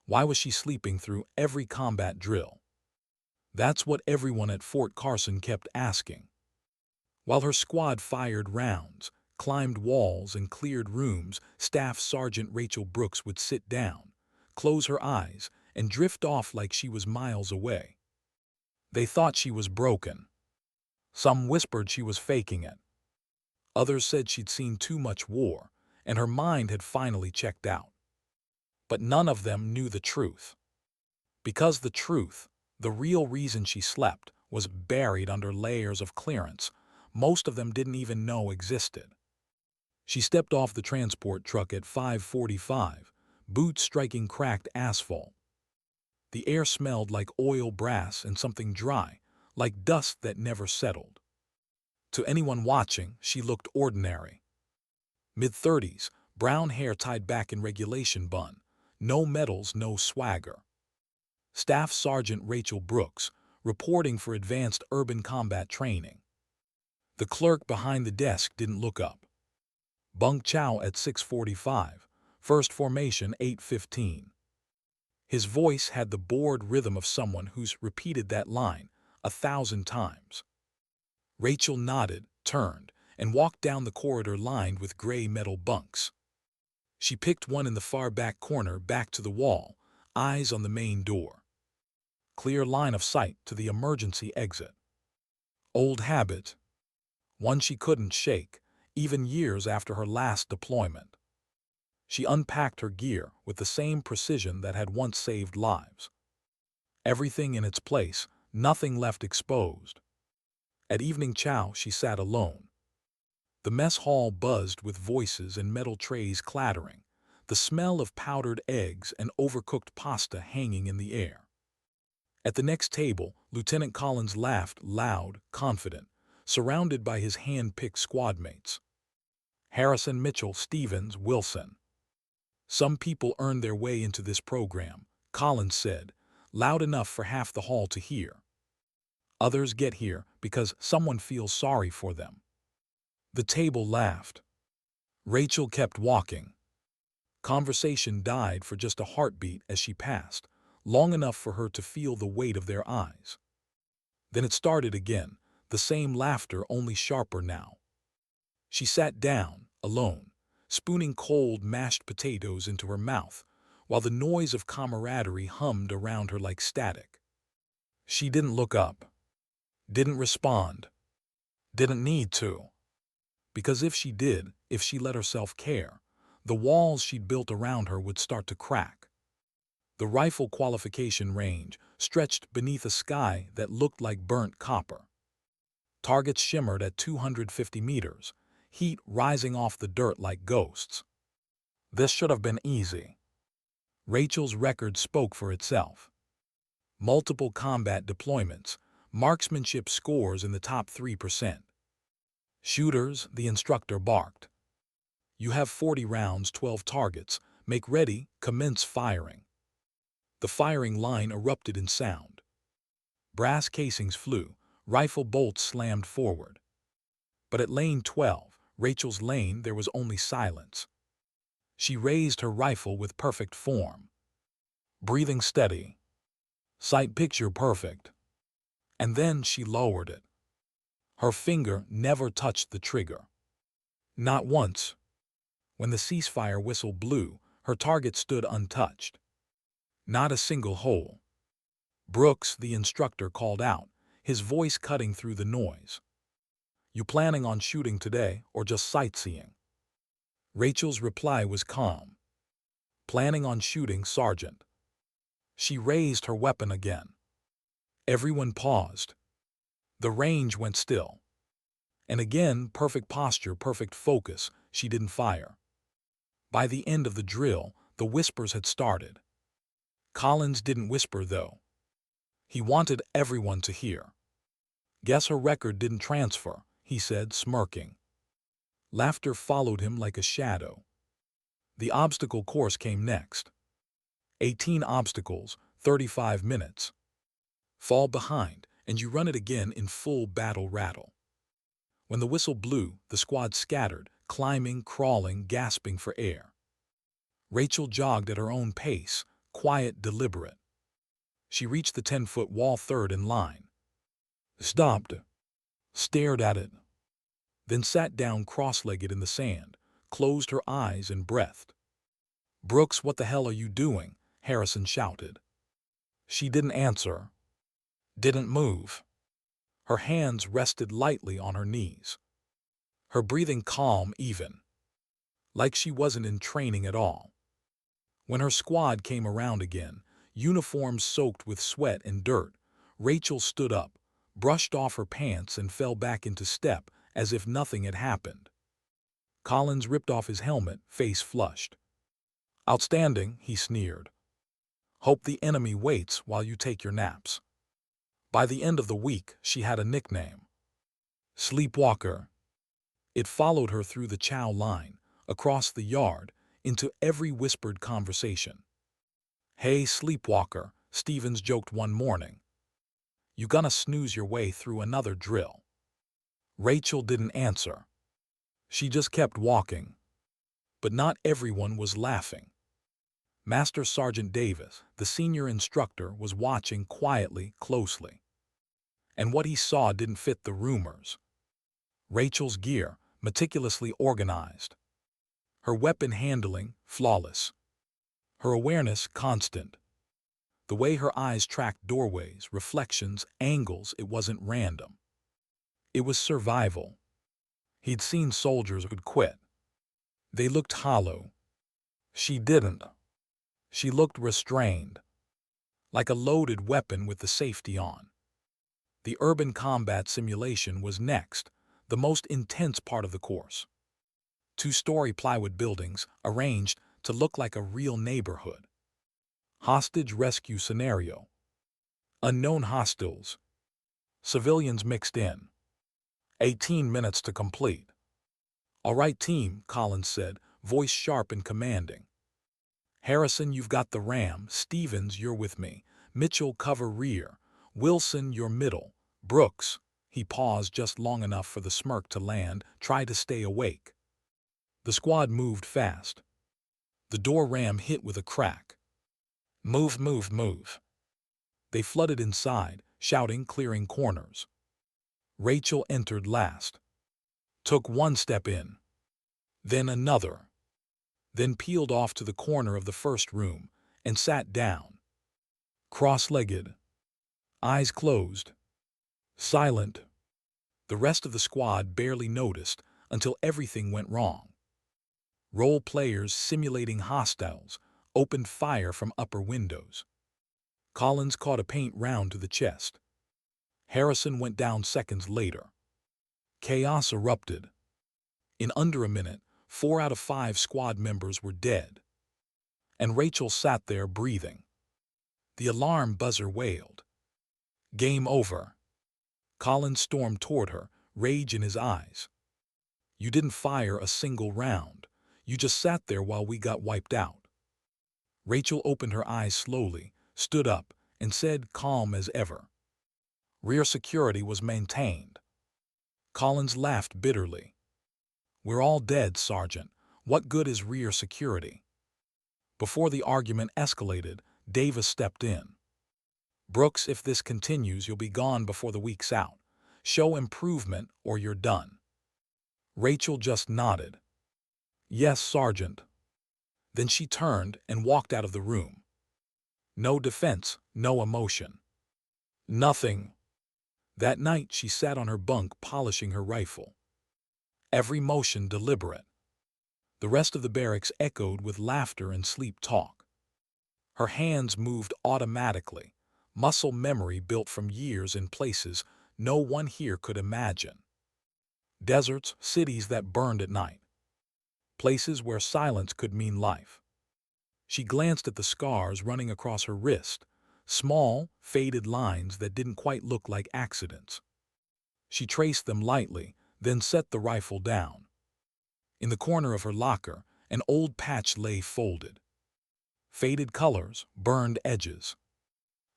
Why was she sleeping through every combat drill? That's what everyone at Fort Carson kept asking. While her squad fired rounds, climbed walls, and cleared rooms, Staff Sergeant Rachel Brooks would sit down, close her eyes, and drift off like she was miles away. They thought she was broken. Some whispered she was faking it. Others said she'd seen too much war, and her mind had finally checked out. But none of them knew the truth. Because the truth, the real reason she slept, was buried under layers of clearance most of them didn't even know existed. She stepped off the transport truck at 5:45, boots striking cracked asphalt. The air smelled like oil, brass, and something dry, like dust that never settled. To anyone watching, she looked ordinary. Mid-30s, brown hair tied back in regulation bun, no medals, no swagger. Staff Sergeant Rachel Brooks, reporting for advanced urban combat training. The clerk behind the desk didn't look up. Bunk chow at 6:45, first formation 8:15. His voice had the bored rhythm of someone who's repeated that line 1,000 times. Rachel nodded, turned, and walked down the corridor lined with gray metal bunks. She picked one in the far back corner, back to the wall, eyes on the main door. Clear line of sight to the emergency exit. Old habit. One she couldn't shake, even years after her last deployment. She unpacked her gear with the same precision that had once saved lives. Everything in its place, nothing left exposed. At evening chow, she sat alone. The mess hall buzzed with voices and metal trays clattering, the smell of powdered eggs and overcooked pasta hanging in the air. At the next table, Lieutenant Collins laughed loud, confident, surrounded by his hand-picked squadmates. Harrison, Mitchell, Stevens, Wilson. Some people earned their way into this program, Collins said, loud enough for half the hall to hear. Others get here because someone feels sorry for them. The table laughed. Rachel kept walking. Conversation died for just a heartbeat as she passed, long enough for her to feel the weight of their eyes. Then it started again, the same laughter, only sharper now. She sat down, alone, spooning cold mashed potatoes into her mouth, while the noise of camaraderie hummed around her like static. She didn't look up. Didn't respond. Didn't need to. Because if she did, if she let herself care, the walls she'd built around her would start to crack. The rifle qualification range stretched beneath a sky that looked like burnt copper. Targets shimmered at 250 meters, heat rising off the dirt like ghosts. This should have been easy. Rachel's record spoke for itself. Multiple combat deployments, marksmanship scores in the top 3%. Shooters, the instructor barked. You have 40 rounds, 12 targets. Make ready, commence firing. The firing line erupted in sound. Brass casings flew, rifle bolts slammed forward. But at lane 12, Rachel's lane, there was only silence. She raised her rifle with perfect form. Breathing steady. Sight picture perfect. And then she lowered it. Her finger never touched the trigger. Not once. When the ceasefire whistle blew, her target stood untouched. Not a single hole. Brooks, the instructor, called out, his voice cutting through the noise. You planning on shooting today or just sightseeing? Rachel's reply was calm. Planning on shooting, Sergeant. She raised her weapon again. Everyone paused. The range went still. And again, perfect posture, perfect focus, she didn't fire. By the end of the drill, the whispers had started. Collins didn't whisper, though. He wanted everyone to hear. Guess her record didn't transfer, he said, smirking. Laughter followed him like a shadow. The obstacle course came next. 18 obstacles, 35 minutes. Fall behind, and you run it again in full battle rattle. When the whistle blew, the squad scattered, climbing, crawling, gasping for air. Rachel jogged at her own pace, quiet, deliberate. She reached the 10-foot wall third in line, stopped, stared at it, then sat down cross-legged in the sand, closed her eyes and breathed. "Brooks, what the hell are you doing?" Harrison shouted. She didn't answer, didn't move. Her hands rested lightly on her knees, her breathing calm, even, like she wasn't in training at all. When her squad came around again, uniforms soaked with sweat and dirt, Rachel stood up, brushed off her pants and fell back into step as if nothing had happened. Collins ripped off his helmet, face flushed. "Outstanding," he sneered. "Hope the enemy waits while you take your naps." By the end of the week, she had a nickname: Sleepwalker. It followed her through the chow line, across the yard, into every whispered conversation. "Hey, Sleepwalker," Stevens joked one morning. "You gonna snooze your way through another drill?" Rachel didn't answer. She just kept walking. But not everyone was laughing. Master Sergeant Davis, the senior instructor, was watching quietly, closely. And what he saw didn't fit the rumors. Rachel's gear, meticulously organized. Her weapon handling, flawless. Her awareness, constant. The way her eyes tracked doorways, reflections, angles, it wasn't random. It was survival. He'd seen soldiers who'd quit. They looked hollow. She didn't. She looked restrained, like a loaded weapon with the safety on. The urban combat simulation was next, the most intense part of the course. 2-story plywood buildings arranged to look like a real neighborhood. Hostage rescue scenario. Unknown hostiles. Civilians mixed in. 18 minutes to complete. "All right, team," Collins said, voice sharp and commanding. "Harrison, you've got the ram. Stevens, you're with me. Mitchell, cover rear. Wilson, you're middle. Brooks," he paused just long enough for the smirk to land, "try to stay awake." The squad moved fast. The door ram hit with a crack. "Move, move, move." They flooded inside, shouting, clearing corners. Rachel entered last. Took one step in. Then another. Then peeled off to the corner of the first room and sat down. Cross-legged. Eyes closed. Silent. The rest of the squad barely noticed until everything went wrong. Role players simulating hostiles opened fire from upper windows. Collins caught a paint round to the chest. Harrison went down seconds later. Chaos erupted. In under a minute, 4 out of 5 squad members were dead. And Rachel sat there breathing. The alarm buzzer wailed. "Game over." Collins stormed toward her, rage in his eyes. "You didn't fire a single round. You just sat there while we got wiped out." Rachel opened her eyes slowly, stood up, and said, calm as ever, "Rear security was maintained." Collins laughed bitterly. "We're all dead, Sergeant. What good is rear security?" Before the argument escalated, Davis stepped in. "Brooks, if this continues, you'll be gone before the week's out. Show improvement or you're done." Rachel just nodded. "Yes, Sergeant." Then she turned and walked out of the room. No defense, no emotion. Nothing. That night she sat on her bunk polishing her rifle. Every motion deliberate. The rest of the barracks echoed with laughter and sleep talk. Her hands moved automatically, muscle memory built from years in places no one here could imagine. Deserts, cities that burned at night. Places where silence could mean life. She glanced at the scars running across her wrist, small, faded lines that didn't quite look like accidents. She traced them lightly, then set the rifle down. In the corner of her locker, an old patch lay folded. Faded colors, burned edges.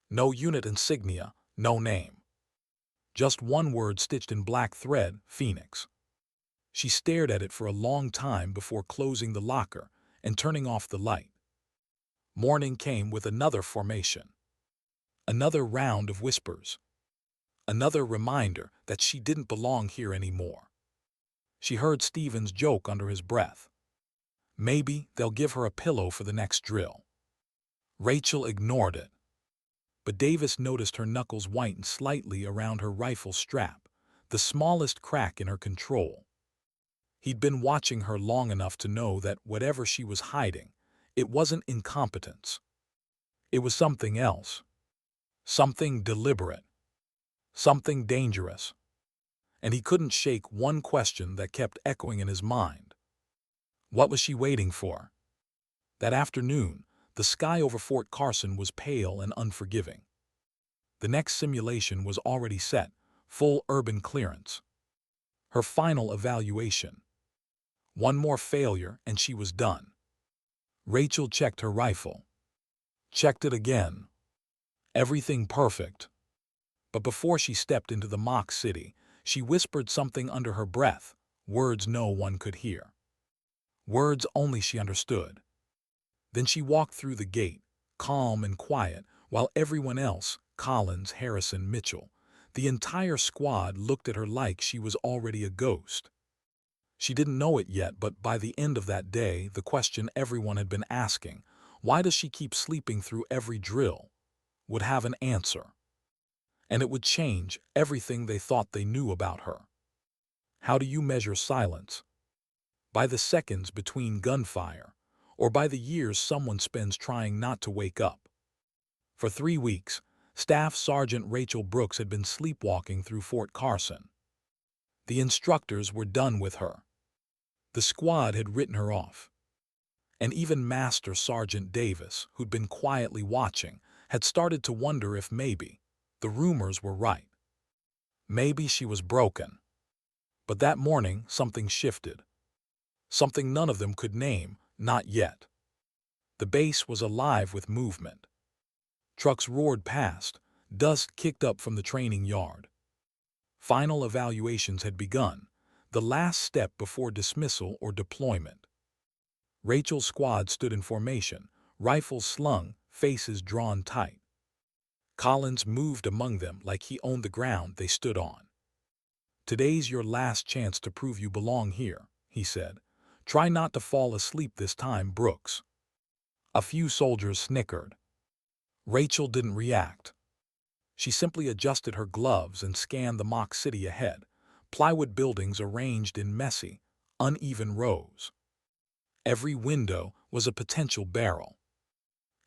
No unit insignia, no name. Just one word stitched in black thread, Phoenix. She stared at it for a long time before closing the locker and turning off the light. Morning came with another formation, another round of whispers, another reminder that she didn't belong here anymore. She heard Stephen's joke under his breath. Maybe they'll give her a pillow for the next drill. Rachel ignored it. But Davis noticed her knuckles whiten slightly around her rifle strap, the smallest crack in her control. He'd been watching her long enough to know that whatever she was hiding, it wasn't incompetence. It was something else. Something deliberate. Something dangerous. And he couldn't shake one question that kept echoing in his mind. What was she waiting for? That afternoon, the sky over Fort Carson was pale and unforgiving. The next simulation was already set, full urban clearance. Her final evaluation. One more failure and she was done. Rachel checked her rifle. Checked it again. Everything perfect. But before she stepped into the mock city, she whispered something under her breath, words no one could hear. Words only she understood. Then she walked through the gate, calm and quiet, while everyone else, Collins, Harrison, Mitchell, the entire squad looked at her like she was already a ghost. She didn't know it yet, but by the end of that day, the question everyone had been asking, why does she keep sleeping through every drill, would have an answer. And it would change everything they thought they knew about her. How do you measure silence? By the seconds between gunfire, or by the years someone spends trying not to wake up? For 3 weeks, Staff Sergeant Rachel Brooks had been sleepwalking through Fort Carson. The instructors were done with her. The squad had written her off. And even Master Sergeant Davis, who'd been quietly watching, had started to wonder if maybe the rumors were right. Maybe she was broken. But that morning, something shifted. Something none of them could name, not yet. The base was alive with movement. Trucks roared past, dust kicked up from the training yard. Final evaluations had begun, the last step before dismissal or deployment. Rachel's squad stood in formation, rifles slung, faces drawn tight. Collins moved among them like he owned the ground they stood on. "Today's your last chance to prove you belong here," he said. "Try not to fall asleep this time, Brooks." A few soldiers snickered. Rachel didn't react. She simply adjusted her gloves and scanned the mock city ahead, plywood buildings arranged in messy, uneven rows. Every window was a potential barrel.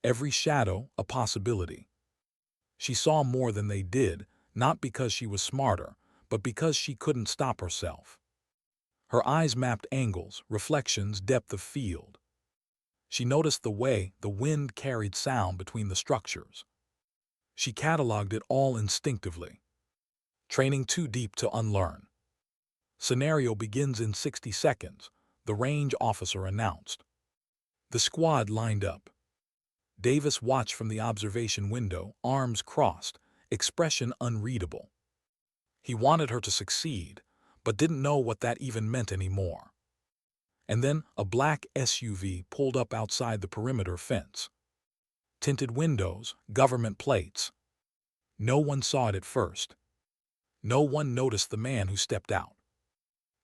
Every shadow a possibility. She saw more than they did, not because she was smarter, but because she couldn't stop herself. Her eyes mapped angles, reflections, depth of field. She noticed the way the wind carried sound between the structures. She cataloged it all instinctively. Training too deep to unlearn. Scenario begins in 60 seconds, the range officer announced. The squad lined up. Davis watched from the observation window, arms crossed, expression unreadable. He wanted her to succeed, but didn't know what that even meant anymore. And then a black SUV pulled up outside the perimeter fence. Tinted windows, government plates. No one saw it at first. No one noticed the man who stepped out.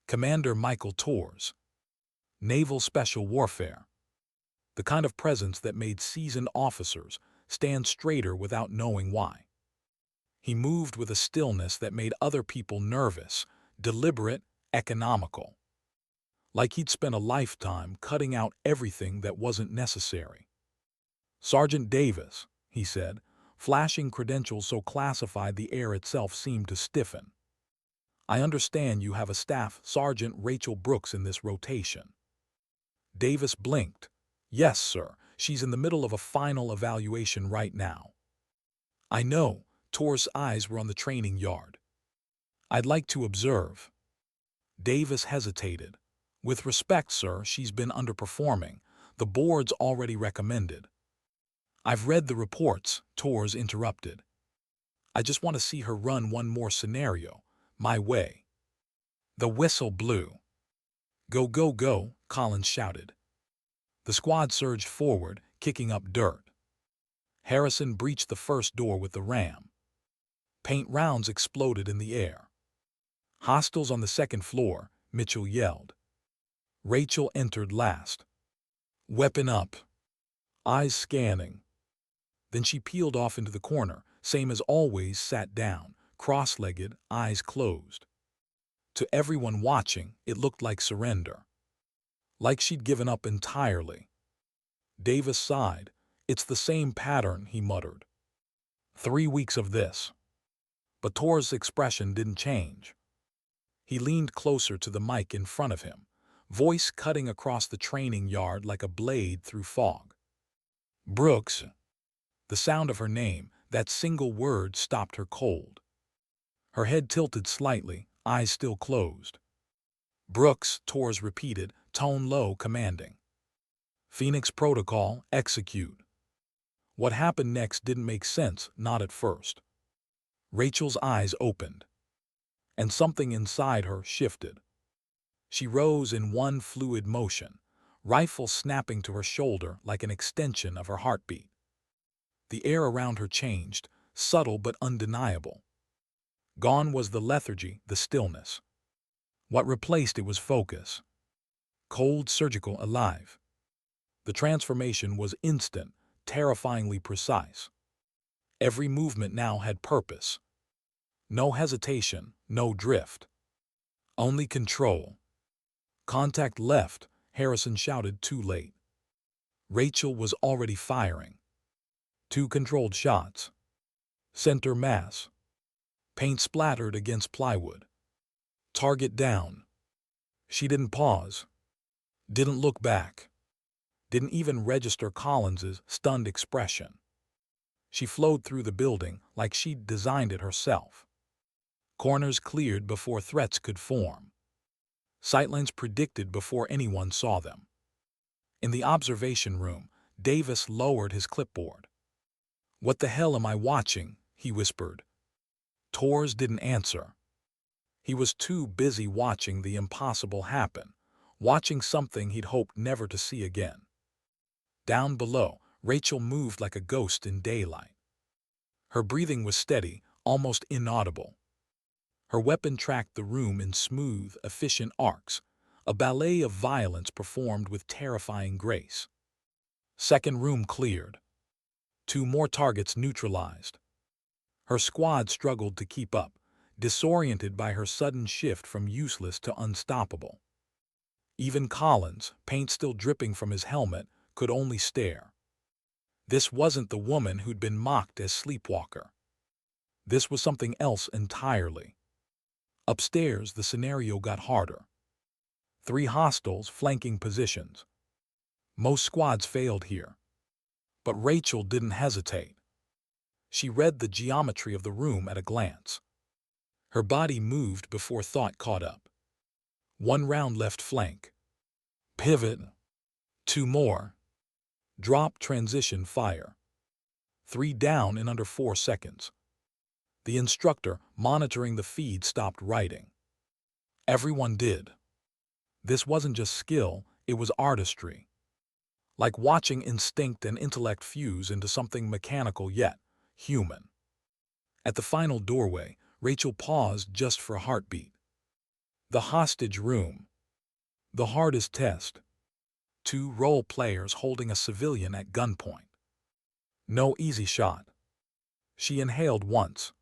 Commander Michael Torres. Naval Special Warfare. The kind of presence that made seasoned officers stand straighter without knowing why. He moved with a stillness that made other people nervous, deliberate, economical. Like he'd spent a lifetime cutting out everything that wasn't necessary. "Sergeant Davis," he said, flashing credentials so classified the air itself seemed to stiffen. "I understand you have a Staff Sergeant Rachel Brooks in this rotation." Davis blinked. "Yes, sir. She's in the middle of a final evaluation right now." "I know." Tor's eyes were on the training yard. "I'd like to observe." Davis hesitated. "With respect, sir, she's been underperforming. The board's already recommended." "I've read the reports," Torres interrupted. "I just want to see her run one more scenario, my way." The whistle blew. "Go, go, go," Collins shouted. The squad surged forward, kicking up dirt. Harrison breached the first door with the ram. Paint rounds exploded in the air. "Hostiles on the second floor," Mitchell yelled. Rachel entered last. Weapon up. Eyes scanning. Then she peeled off into the corner, same as always, sat down, cross-legged, eyes closed. To everyone watching, it looked like surrender. Like she'd given up entirely. Davis sighed. "It's the same pattern," he muttered. 3 weeks of this. But Tor's expression didn't change. He leaned closer to the mic in front of him, voice cutting across the training yard like a blade through fog. "Brooks." The sound of her name, that single word, stopped her cold. Her head tilted slightly, eyes still closed. "Brooks," Torres repeated, tone low, commanding. "Phoenix Protocol, execute." What happened next didn't make sense, not at first. Rachel's eyes opened, and something inside her shifted. She rose in one fluid motion, rifle snapping to her shoulder like an extension of her heartbeat. The air around her changed, subtle but undeniable. Gone was the lethargy, the stillness. What replaced it was focus. Cold, surgical, alive. The transformation was instant, terrifyingly precise. Every movement now had purpose. No hesitation, no drift. Only control. "Contact left," Harrison shouted too late. Rachel was already firing. 2 controlled shots. Center mass. Paint splattered against plywood. Target down. She didn't pause. Didn't look back. Didn't even register Collins's stunned expression. She flowed through the building like she'd designed it herself. Corners cleared before threats could form. Sightlines predicted before anyone saw them. In the observation room, Davis lowered his clipboard. "What the hell am I watching?" he whispered. Torres didn't answer. He was too busy watching the impossible happen, watching something he'd hoped never to see again. Down below, Rachel moved like a ghost in daylight. Her breathing was steady, almost inaudible. Her weapon tracked the room in smooth, efficient arcs, a ballet of violence performed with terrifying grace. Second room cleared. 2 more targets neutralized. Her squad struggled to keep up, disoriented by her sudden shift from useless to unstoppable. Even Collins, paint still dripping from his helmet, could only stare. This wasn't the woman who'd been mocked as sleepwalker. This was something else entirely. Upstairs, the scenario got harder. 3 hostiles flanking positions. Most squads failed here. But Rachel didn't hesitate. She read the geometry of the room at a glance. Her body moved before thought caught up. 1 round left flank. Pivot. 2 more. Drop, transition, fire. 3 down in under 4 seconds. The instructor, monitoring the feed, stopped writing. Everyone did. This wasn't just skill, it was artistry. Like watching instinct and intellect fuse into something mechanical yet human. At the final doorway, Rachel paused just for a heartbeat. The hostage room. The hardest test. 2 role players holding a civilian at gunpoint. No easy shot. She inhaled once.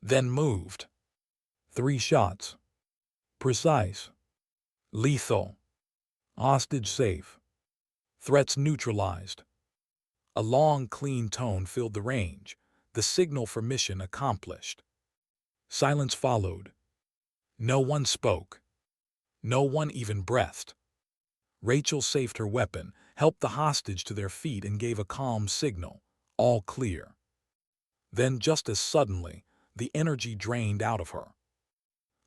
Then moved. 3 shots. Precise. Lethal. Hostage safe. Threats neutralized. A long, clean tone filled the range, the signal for mission accomplished. Silence followed. No one spoke. No one even breathed. Rachel saved her weapon, helped the hostage to their feet, and gave a calm signal. All clear. Then, just as suddenly, the energy drained out of her.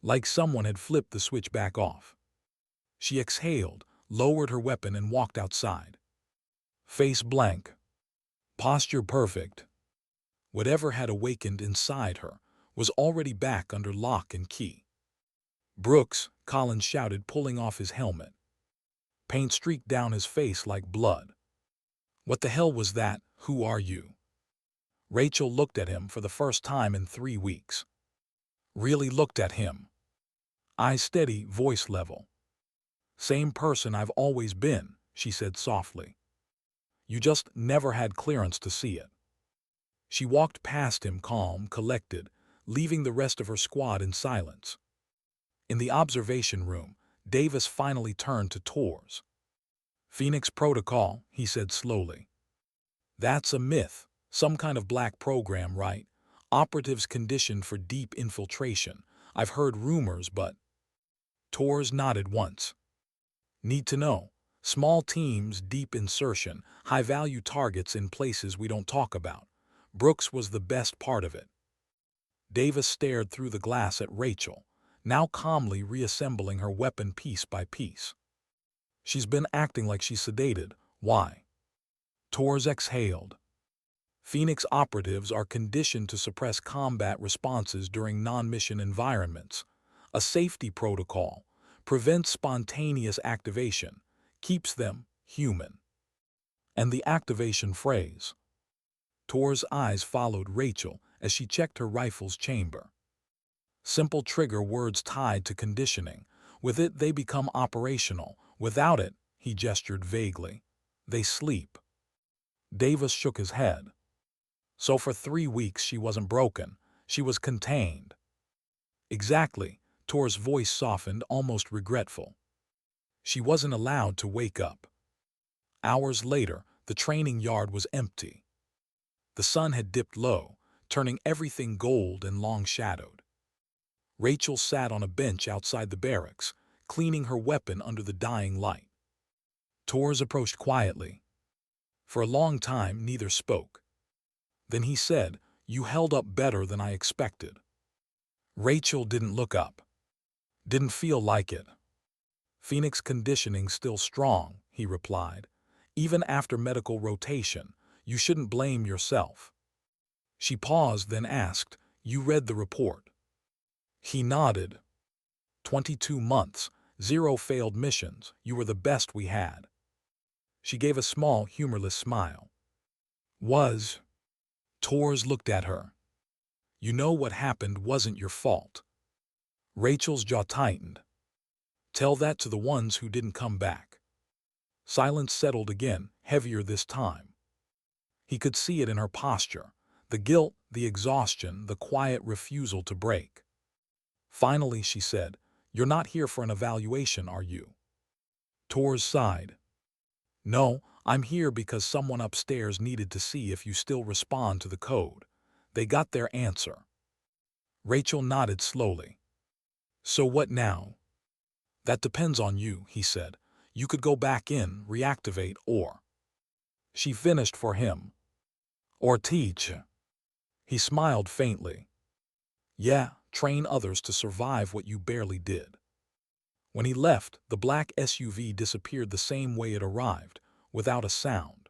Like someone had flipped the switch back off. She exhaled, lowered her weapon, and walked outside. Face blank. Posture perfect. Whatever had awakened inside her was already back under lock and key. "Brooks," Collins shouted, pulling off his helmet. Paint streaked down his face like blood. What the hell was that? Who are you? Rachel looked at him for the first time in 3 weeks. Really looked at him. Eyes steady, voice level. Same person I've always been, she said softly. You just never had clearance to see it. She walked past him, calm, collected, leaving the rest of her squad in silence. In the observation room, Davis finally turned to Tors. Phoenix Protocol, he said slowly. That's a myth, some kind of black program, right? Operatives conditioned for deep infiltration. I've heard rumors, but... Tors nodded once. Need to know. Small teams, deep insertion, high-value targets in places we don't talk about. Brooks was the best part of it. Davis stared through the glass at Rachel, now calmly reassembling her weapon piece by piece. She's been acting like she's sedated. Why? Tors exhaled. Phoenix operatives are conditioned to suppress combat responses during non-mission environments. A safety protocol prevents spontaneous activation, keeps them human. And the activation phrase. Tor's eyes followed Rachel as she checked her rifle's chamber. Simple trigger words tied to conditioning. With it, they become operational. Without it, he gestured vaguely, they sleep. Davis shook his head. So for 3 weeks she wasn't broken, she was contained. Exactly, Tor's voice softened, almost regretful. She wasn't allowed to wake up. Hours later, the training yard was empty. The sun had dipped low, turning everything gold and long-shadowed. Rachel sat on a bench outside the barracks, cleaning her weapon under the dying light. Tors approached quietly. For a long time, neither spoke. Then he said, "You held up better than I expected." Rachel didn't look up. Didn't feel like it. Phoenix conditioning still strong, he replied. Even after medical rotation, you shouldn't blame yourself. She paused, then asked, "You read the report?" He nodded. 22 months, 0 failed missions, you were the best we had. She gave a small, humorless smile. Was? Tors looked at her. You know what happened wasn't your fault. Rachel's jaw tightened. Tell that to the ones who didn't come back. Silence settled again, heavier this time. He could see it in her posture, the guilt, the exhaustion, the quiet refusal to break. Finally, she said, "You're not here for an evaluation, are you?" Tors sighed. "No, I'm here because someone upstairs needed to see if you still respond to the code. They got their answer." Rachel nodded slowly. "So what now?" "That depends on you," he said. "You could go back in, reactivate, or..." She finished for him. "Or teach." He smiled faintly. "Yeah, train others to survive what you barely did." When he left, the black SUV disappeared the same way it arrived, without a sound.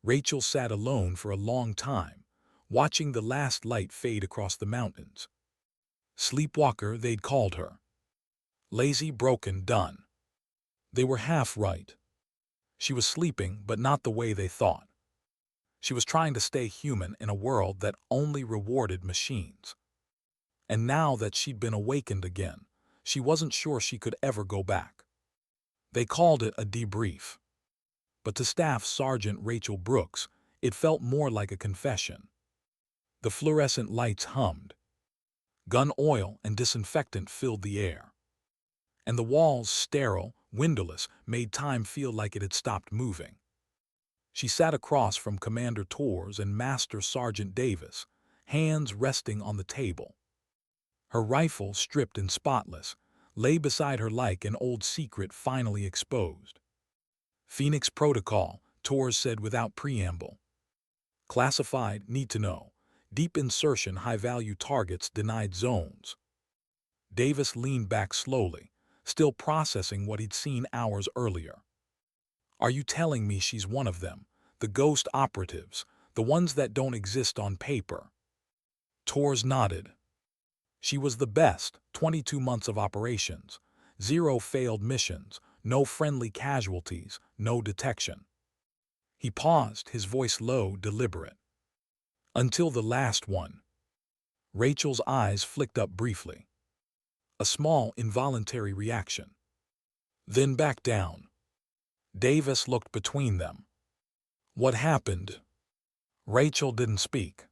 Rachel sat alone for a long time, watching the last light fade across the mountains. Sleepwalker, they'd called her. Lazy, broken, done. They were half right. She was sleeping, but not the way they thought. She was trying to stay human in a world that only rewarded machines. And now that she'd been awakened again, she wasn't sure she could ever go back. They called it a debrief. But to Staff Sergeant Rachel Brooks, it felt more like a confession. The fluorescent lights hummed. Gun oil and disinfectant filled the air. And the walls, sterile, windowless, made time feel like it had stopped moving. She sat across from Commander Tors and Master Sergeant Davis, hands resting on the table. Her rifle, stripped and spotless, lay beside her like an old secret finally exposed. Phoenix Protocol, Tors said without preamble. Classified, need to know. Deep insertion, high-value targets, denied zones. Davis leaned back slowly, still processing what he'd seen hours earlier. Are you telling me she's one of them, the ghost operatives, the ones that don't exist on paper? Tors nodded. She was the best, 22 months of operations, 0 failed missions, no friendly casualties, no detection. He paused, his voice low, deliberate. Until the last one. Rachel's eyes flicked up briefly. A small, involuntary reaction. Then back down. Davis looked between them. What happened? Rachel didn't speak.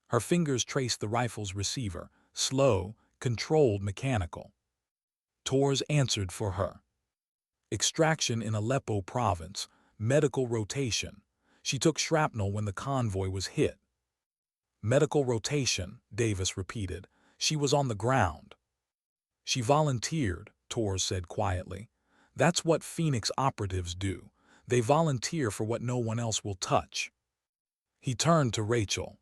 Her fingers traced the rifle's receiver, slow, controlled, mechanical. Torres answered for her. Extraction in Aleppo province, medical rotation. She took shrapnel when the convoy was hit. Medical rotation, Davis repeated. She was on the ground. She volunteered, Torres said quietly. That's what Phoenix operatives do. They volunteer for what no one else will touch. He turned to Rachel.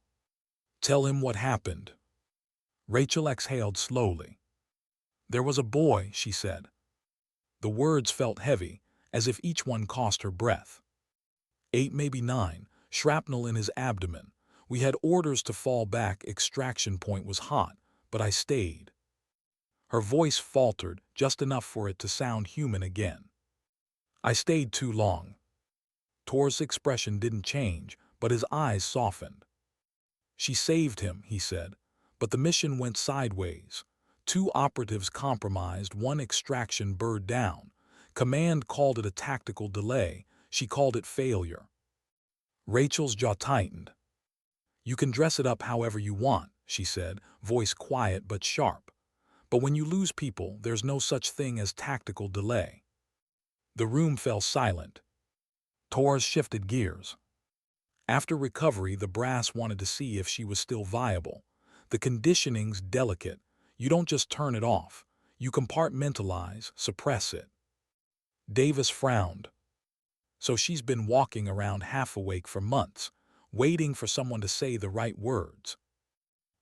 Tell him what happened. Rachel exhaled slowly. There was a boy, she said. The words felt heavy, as if each one cost her breath. 8, maybe 9, shrapnel in his abdomen. We had orders to fall back, extraction point was hot, but I stayed. Her voice faltered, just enough for it to sound human again. I stayed too long. Tor's expression didn't change, but his eyes softened. She saved him, he said, but the mission went sideways. 2 operatives compromised, 1 extraction bird down. Command called it a tactical delay. She called it failure. Rachel's jaw tightened. You can dress it up however you want, she said, voice quiet but sharp. But when you lose people, there's no such thing as tactical delay. The room fell silent. Torres shifted gears. After recovery, the brass wanted to see if she was still viable. The conditioning's delicate. You don't just turn it off. You compartmentalize, suppress it. Davis frowned. So she's been walking around half awake for months, waiting for someone to say the right words.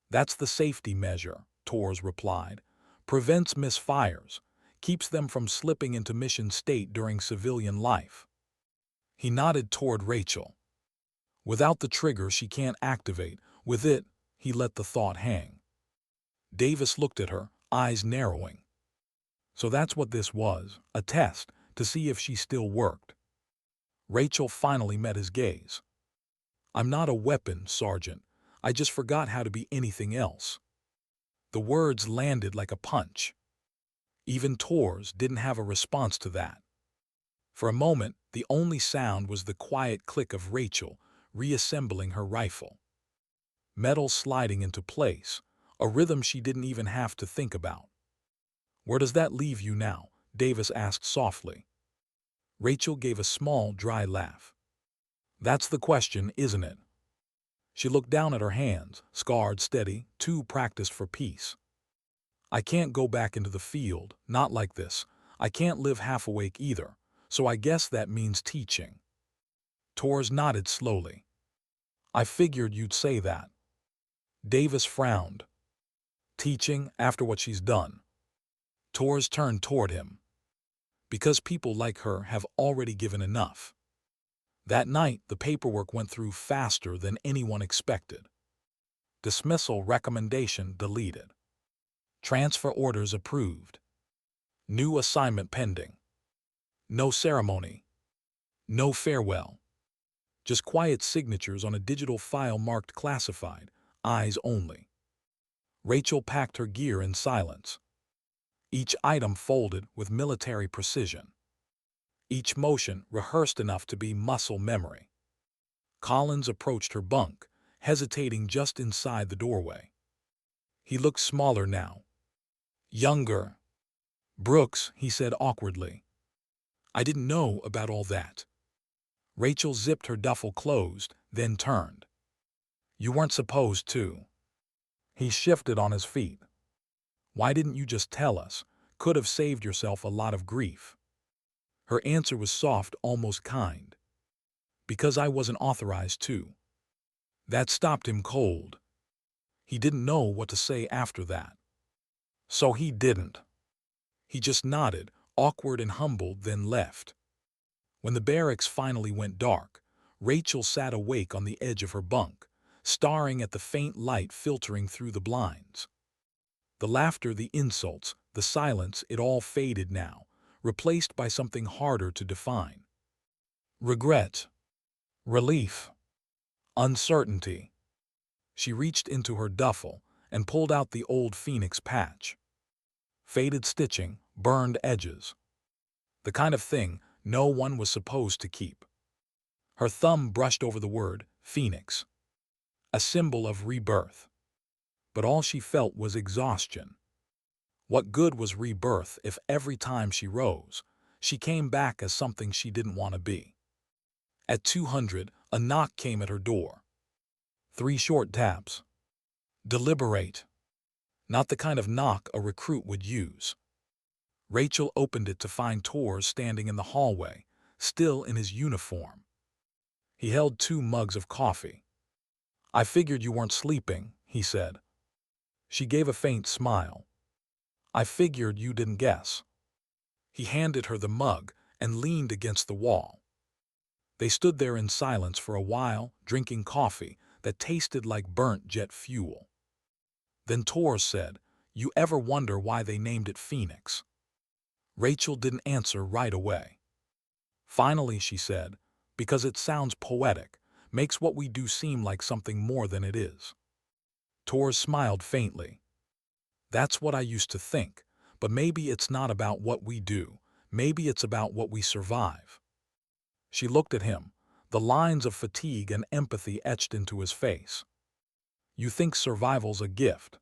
That's the safety measure, Torres replied. Prevents misfires, keeps them from slipping into mission state during civilian life. He nodded toward Rachel. Without the trigger, she can't activate. With it, he let the thought hang. Davis looked at her, eyes narrowing. So that's what this was, a test to see if she still worked. Rachel finally met his gaze. I'm not a weapon, Sergeant. I just forgot how to be anything else. The words landed like a punch. Even Torres didn't have a response to that. For a moment, the only sound was the quiet click of Rachel reassembling her rifle. Metal sliding into place, a rhythm she didn't even have to think about. Where does that leave you now? Davis asked softly. Rachel gave a small, dry laugh. That's the question, isn't it? She looked down at her hands, scarred, steady, too practiced for peace. I can't go back into the field, not like this. I can't live half awake either, so I guess that means teaching. Torres nodded slowly. I figured you'd say that. Davis frowned. Teaching after what she's done. Torres turned toward him. Because people like her have already given enough. That night, the paperwork went through faster than anyone expected. Dismissal recommendation deleted. Transfer orders approved. New assignment pending. No ceremony. No farewell. Just quiet signatures on a digital file marked classified, eyes only. Rachel packed her gear in silence. Each item folded with military precision. Each motion rehearsed enough to be muscle memory. Collins approached her bunk, hesitating just inside the doorway. He looked smaller now. Younger. Brooks, he said awkwardly. I didn't know about all that. Rachel zipped her duffel closed, then turned. You weren't supposed to. He shifted on his feet. Why didn't you just tell us? Could have saved yourself a lot of grief. Her answer was soft, almost kind. Because I wasn't authorized to. That stopped him cold. He didn't know what to say after that. So he didn't. He just nodded, awkward and humbled, then left. When the barracks finally went dark, Rachel sat awake on the edge of her bunk, staring at the faint light filtering through the blinds. The laughter, the insults, the silence, it all faded now, replaced by something harder to define. Regret. relief, uncertainty. She reached into her duffel and pulled out the old Phoenix patch. Faded stitching, burned edges. The kind of thing no one was supposed to keep. Her thumb brushed over the word Phoenix, a symbol of rebirth. But all she felt was exhaustion. What good was rebirth if every time she rose, she came back as something she didn't want to be? At 200, a knock came at her door. 3 short taps. Deliberate. Not the kind of knock a recruit would use. Rachel opened it to find Tors standing in the hallway, still in his uniform. He held 2 mugs of coffee. "I figured you weren't sleeping," he said. She gave a faint smile. "I figured you didn't guess." He handed her the mug and leaned against the wall. They stood there in silence for a while, drinking coffee that tasted like burnt jet fuel. Then Tors said, "You ever wonder why they named it Phoenix?" Rachel didn't answer right away. Finally, she said, "Because it sounds poetic, makes what we do seem like something more than it is." Tors smiled faintly. "That's what I used to think, but maybe it's not about what we do, maybe it's about what we survive." She looked at him, the lines of fatigue and empathy etched into his face. "You think survival's a gift?"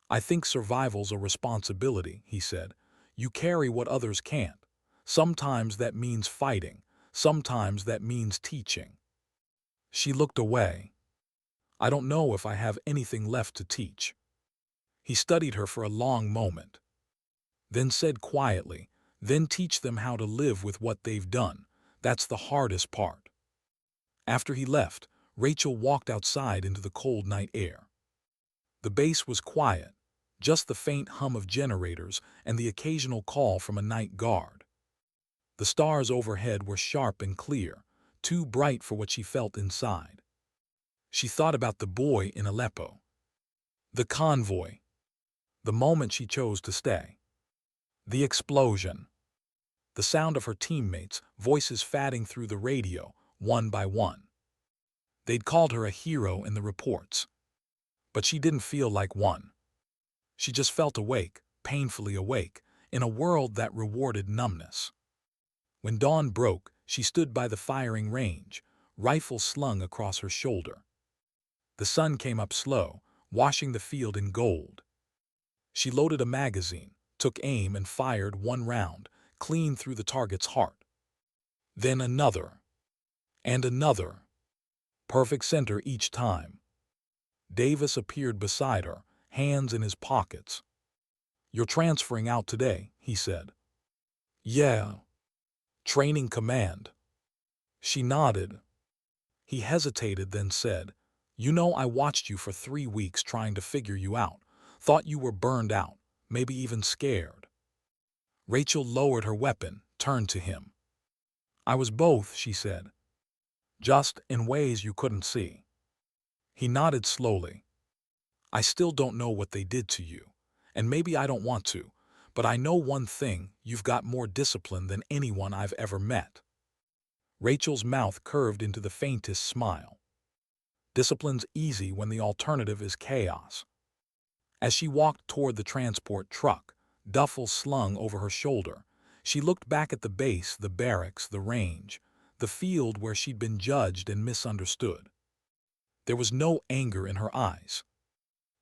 "I think survival's a responsibility," he said. "You carry what others can't. Sometimes that means fighting, sometimes that means teaching." She looked away. "I don't know if I have anything left to teach." He studied her for a long moment, then said quietly, "Then teach them how to live with what they've done. That's the hardest part." After he left, Rachel walked outside into the cold night air. The base was quiet, just the faint hum of generators and the occasional call from a night guard. The stars overhead were sharp and clear, too bright for what she felt inside. She thought about the boy in Aleppo, the convoy, the moment she chose to stay, the explosion, the sound of her teammates' voices fading through the radio, one by one. They'd called her a hero in the reports, but she didn't feel like one. She just felt awake, painfully awake, in a world that rewarded numbness. When dawn broke, she stood by the firing range, rifle slung across her shoulder. The sun came up slow, washing the field in gold. She loaded a magazine, took aim and fired 1 round, clean through the target's heart. Then another, and another. Perfect center each time. Davis appeared beside her, hands in his pockets. "You're transferring out today," he said. "Yeah." "Training command." She nodded. He hesitated, then said, "You know, I watched you for 3 weeks trying to figure you out. Thought you were burned out, maybe even scared." Rachel lowered her weapon, turned to him. "I was both," she said. "Just in ways you couldn't see." He nodded slowly. "I still don't know what they did to you, and maybe I don't want to, but I know one thing: you've got more discipline than anyone I've ever met." Rachel's mouth curved into the faintest smile. Discipline's easy when the alternative is chaos. As she walked toward the transport truck, duffel slung over her shoulder, she looked back at the base, the barracks, the range, the field where she'd been judged and misunderstood. There was no anger in her eyes,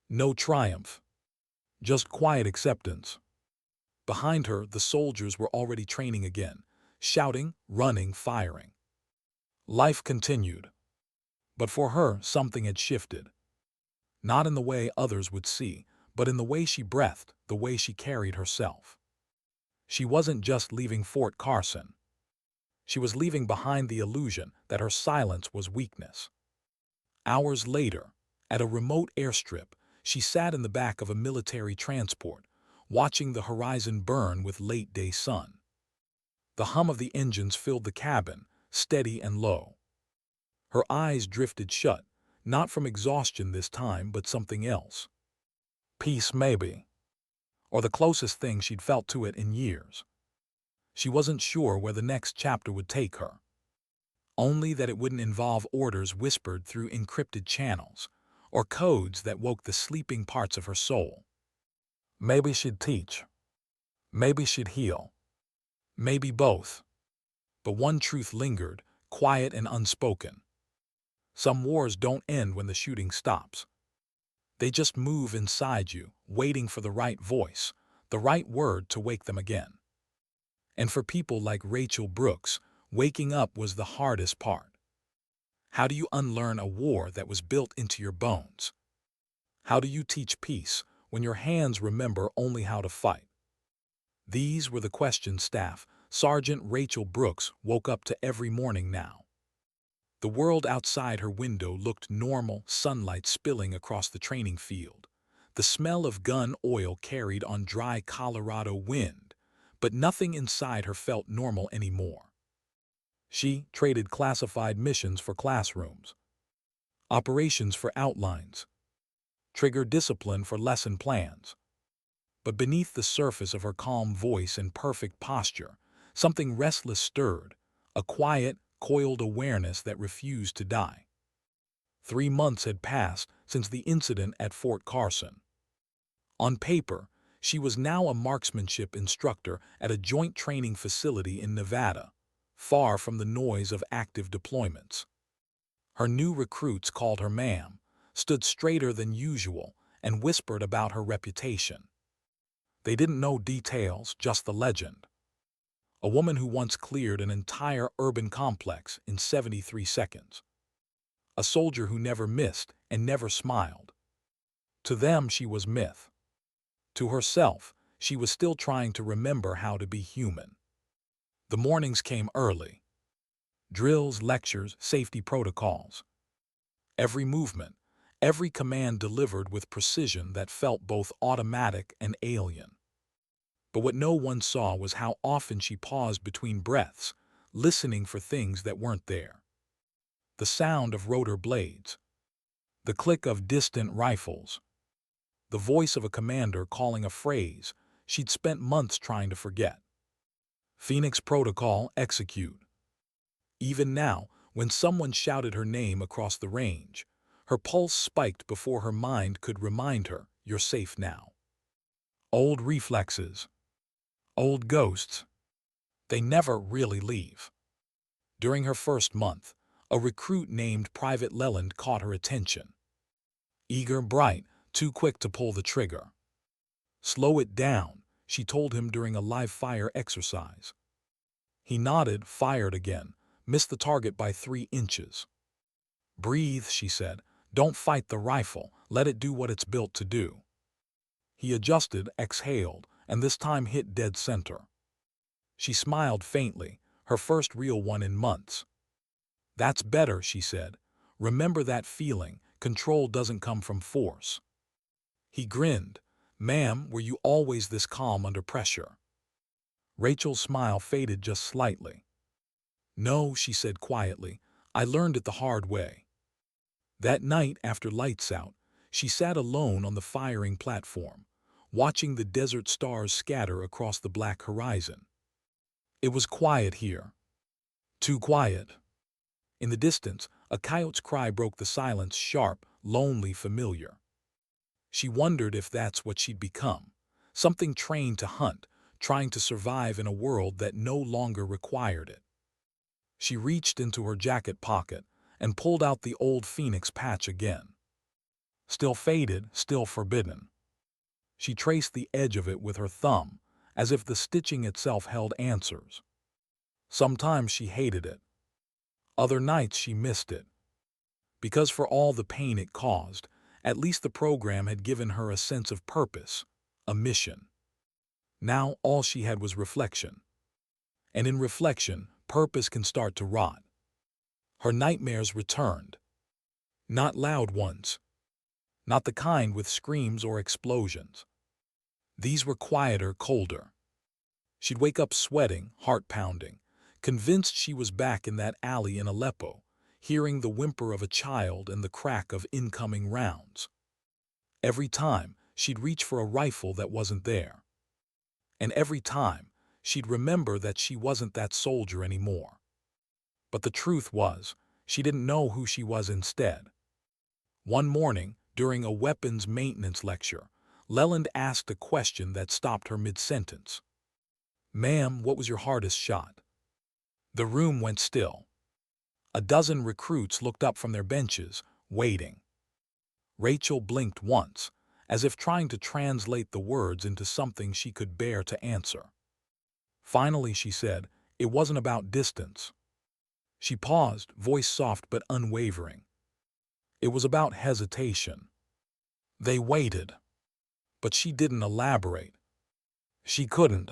no triumph, just quiet acceptance. Behind her, the soldiers were already training again, shouting, running, firing. Life continued. But for her, something had shifted. Not in the way others would see, but in the way she breathed, the way she carried herself. She wasn't just leaving Fort Carson. She was leaving behind the illusion that her silence was weakness. Hours later, at a remote airstrip, she sat in the back of a military transport, watching the horizon burn with late-day sun. The hum of the engines filled the cabin, steady and low. Her eyes drifted shut, not from exhaustion this time, but something else. Peace, maybe. Or the closest thing she'd felt to it in years. She wasn't sure where the next chapter would take her. only that it wouldn't involve orders whispered through encrypted channels, or codes that woke the sleeping parts of her soul. Maybe she'd teach. Maybe she'd heal. Maybe both. But one truth lingered, quiet and unspoken. Some wars don't end when the shooting stops. They just move inside you, waiting for the right voice, the right word to wake them again. And for people like Rachel Brooks, waking up was the hardest part. How do you unlearn a war that was built into your bones? How do you teach peace when your hands remember only how to fight? These were the questions Staff Sergeant Rachel Brooks woke up to every morning now. The world outside her window looked normal, sunlight spilling across the training field. The smell of gun oil carried on dry Colorado wind, but nothing inside her felt normal anymore. She traded classified missions for classrooms, operations for outlines, trigger discipline for lesson plans. But beneath the surface of her calm voice and perfect posture, something restless stirred, a quiet, coiled awareness that refused to die. 3 months had passed since the incident at Fort Carson. On paper, she was now a marksmanship instructor at a joint training facility in Nevada, far from the noise of active deployments. Her new recruits called her ma'am, stood straighter than usual, and whispered about her reputation. They didn't know details, just the legend. A woman who once cleared an entire urban complex in 73 seconds. A soldier who never missed and never smiled. To them, she was myth. To herself, she was still trying to remember how to be human. The mornings came early. Drills, lectures, safety protocols. Every movement, every command delivered with precision that felt both automatic and alien. But what no one saw was how often she paused between breaths, listening for things that weren't there. The sound of rotor blades, the click of distant rifles, the voice of a commander calling a phrase she'd spent months trying to forget. Phoenix Protocol, execute. Even now, when someone shouted her name across the range, her pulse spiked before her mind could remind her, you're safe now. Old reflexes. Old ghosts. They never really leave. During her first month, a recruit named Private Leland caught her attention. Eager, bright, too quick to pull the trigger. Slow it down, she told him during a live-fire exercise. He nodded, fired again, missed the target by 3 inches. Breathe, she said. Don't fight the rifle, let it do what it's built to do. He adjusted, exhaled, and this time hit dead center. She smiled faintly, her first real one in months. That's better, she said. Remember that feeling, control doesn't come from force. He grinned. Ma'am, were you always this calm under pressure? Rachel's smile faded just slightly. No, she said quietly, I learned it the hard way. That night after lights out, she sat alone on the firing platform, watching the desert stars scatter across the black horizon. It was quiet here. Too quiet. In the distance, a coyote's cry broke the silence, sharp, lonely, familiar. She wondered if that's what she'd become, something trained to hunt, trying to survive in a world that no longer required it. She reached into her jacket pocket and pulled out the old Phoenix patch again. Still faded, still forbidden. She traced the edge of it with her thumb, as if the stitching itself held answers. Sometimes she hated it. Other nights she missed it. Because for all the pain it caused, at least the program had given her a sense of purpose, a mission. Now all she had was reflection. And in reflection, purpose can start to rot. Her nightmares returned. Not loud ones. Not the kind with screams or explosions. These were quieter, colder. She'd wake up sweating, heart pounding, convinced she was back in that alley in Aleppo, hearing the whimper of a child and the crack of incoming rounds. Every time, she'd reach for a rifle that wasn't there. And every time, she'd remember that she wasn't that soldier anymore. But the truth was, she didn't know who she was instead. One morning, during a weapons maintenance lecture, Leland asked a question that stopped her mid-sentence. "Ma'am, what was your hardest shot?" The room went still. A dozen recruits looked up from their benches, waiting. Rachel blinked once, as if trying to translate the words into something she could bear to answer. Finally, she said, "It wasn't about distance." She paused, voice soft but unwavering. "It was about hesitation." They waited. But she didn't elaborate. She couldn't.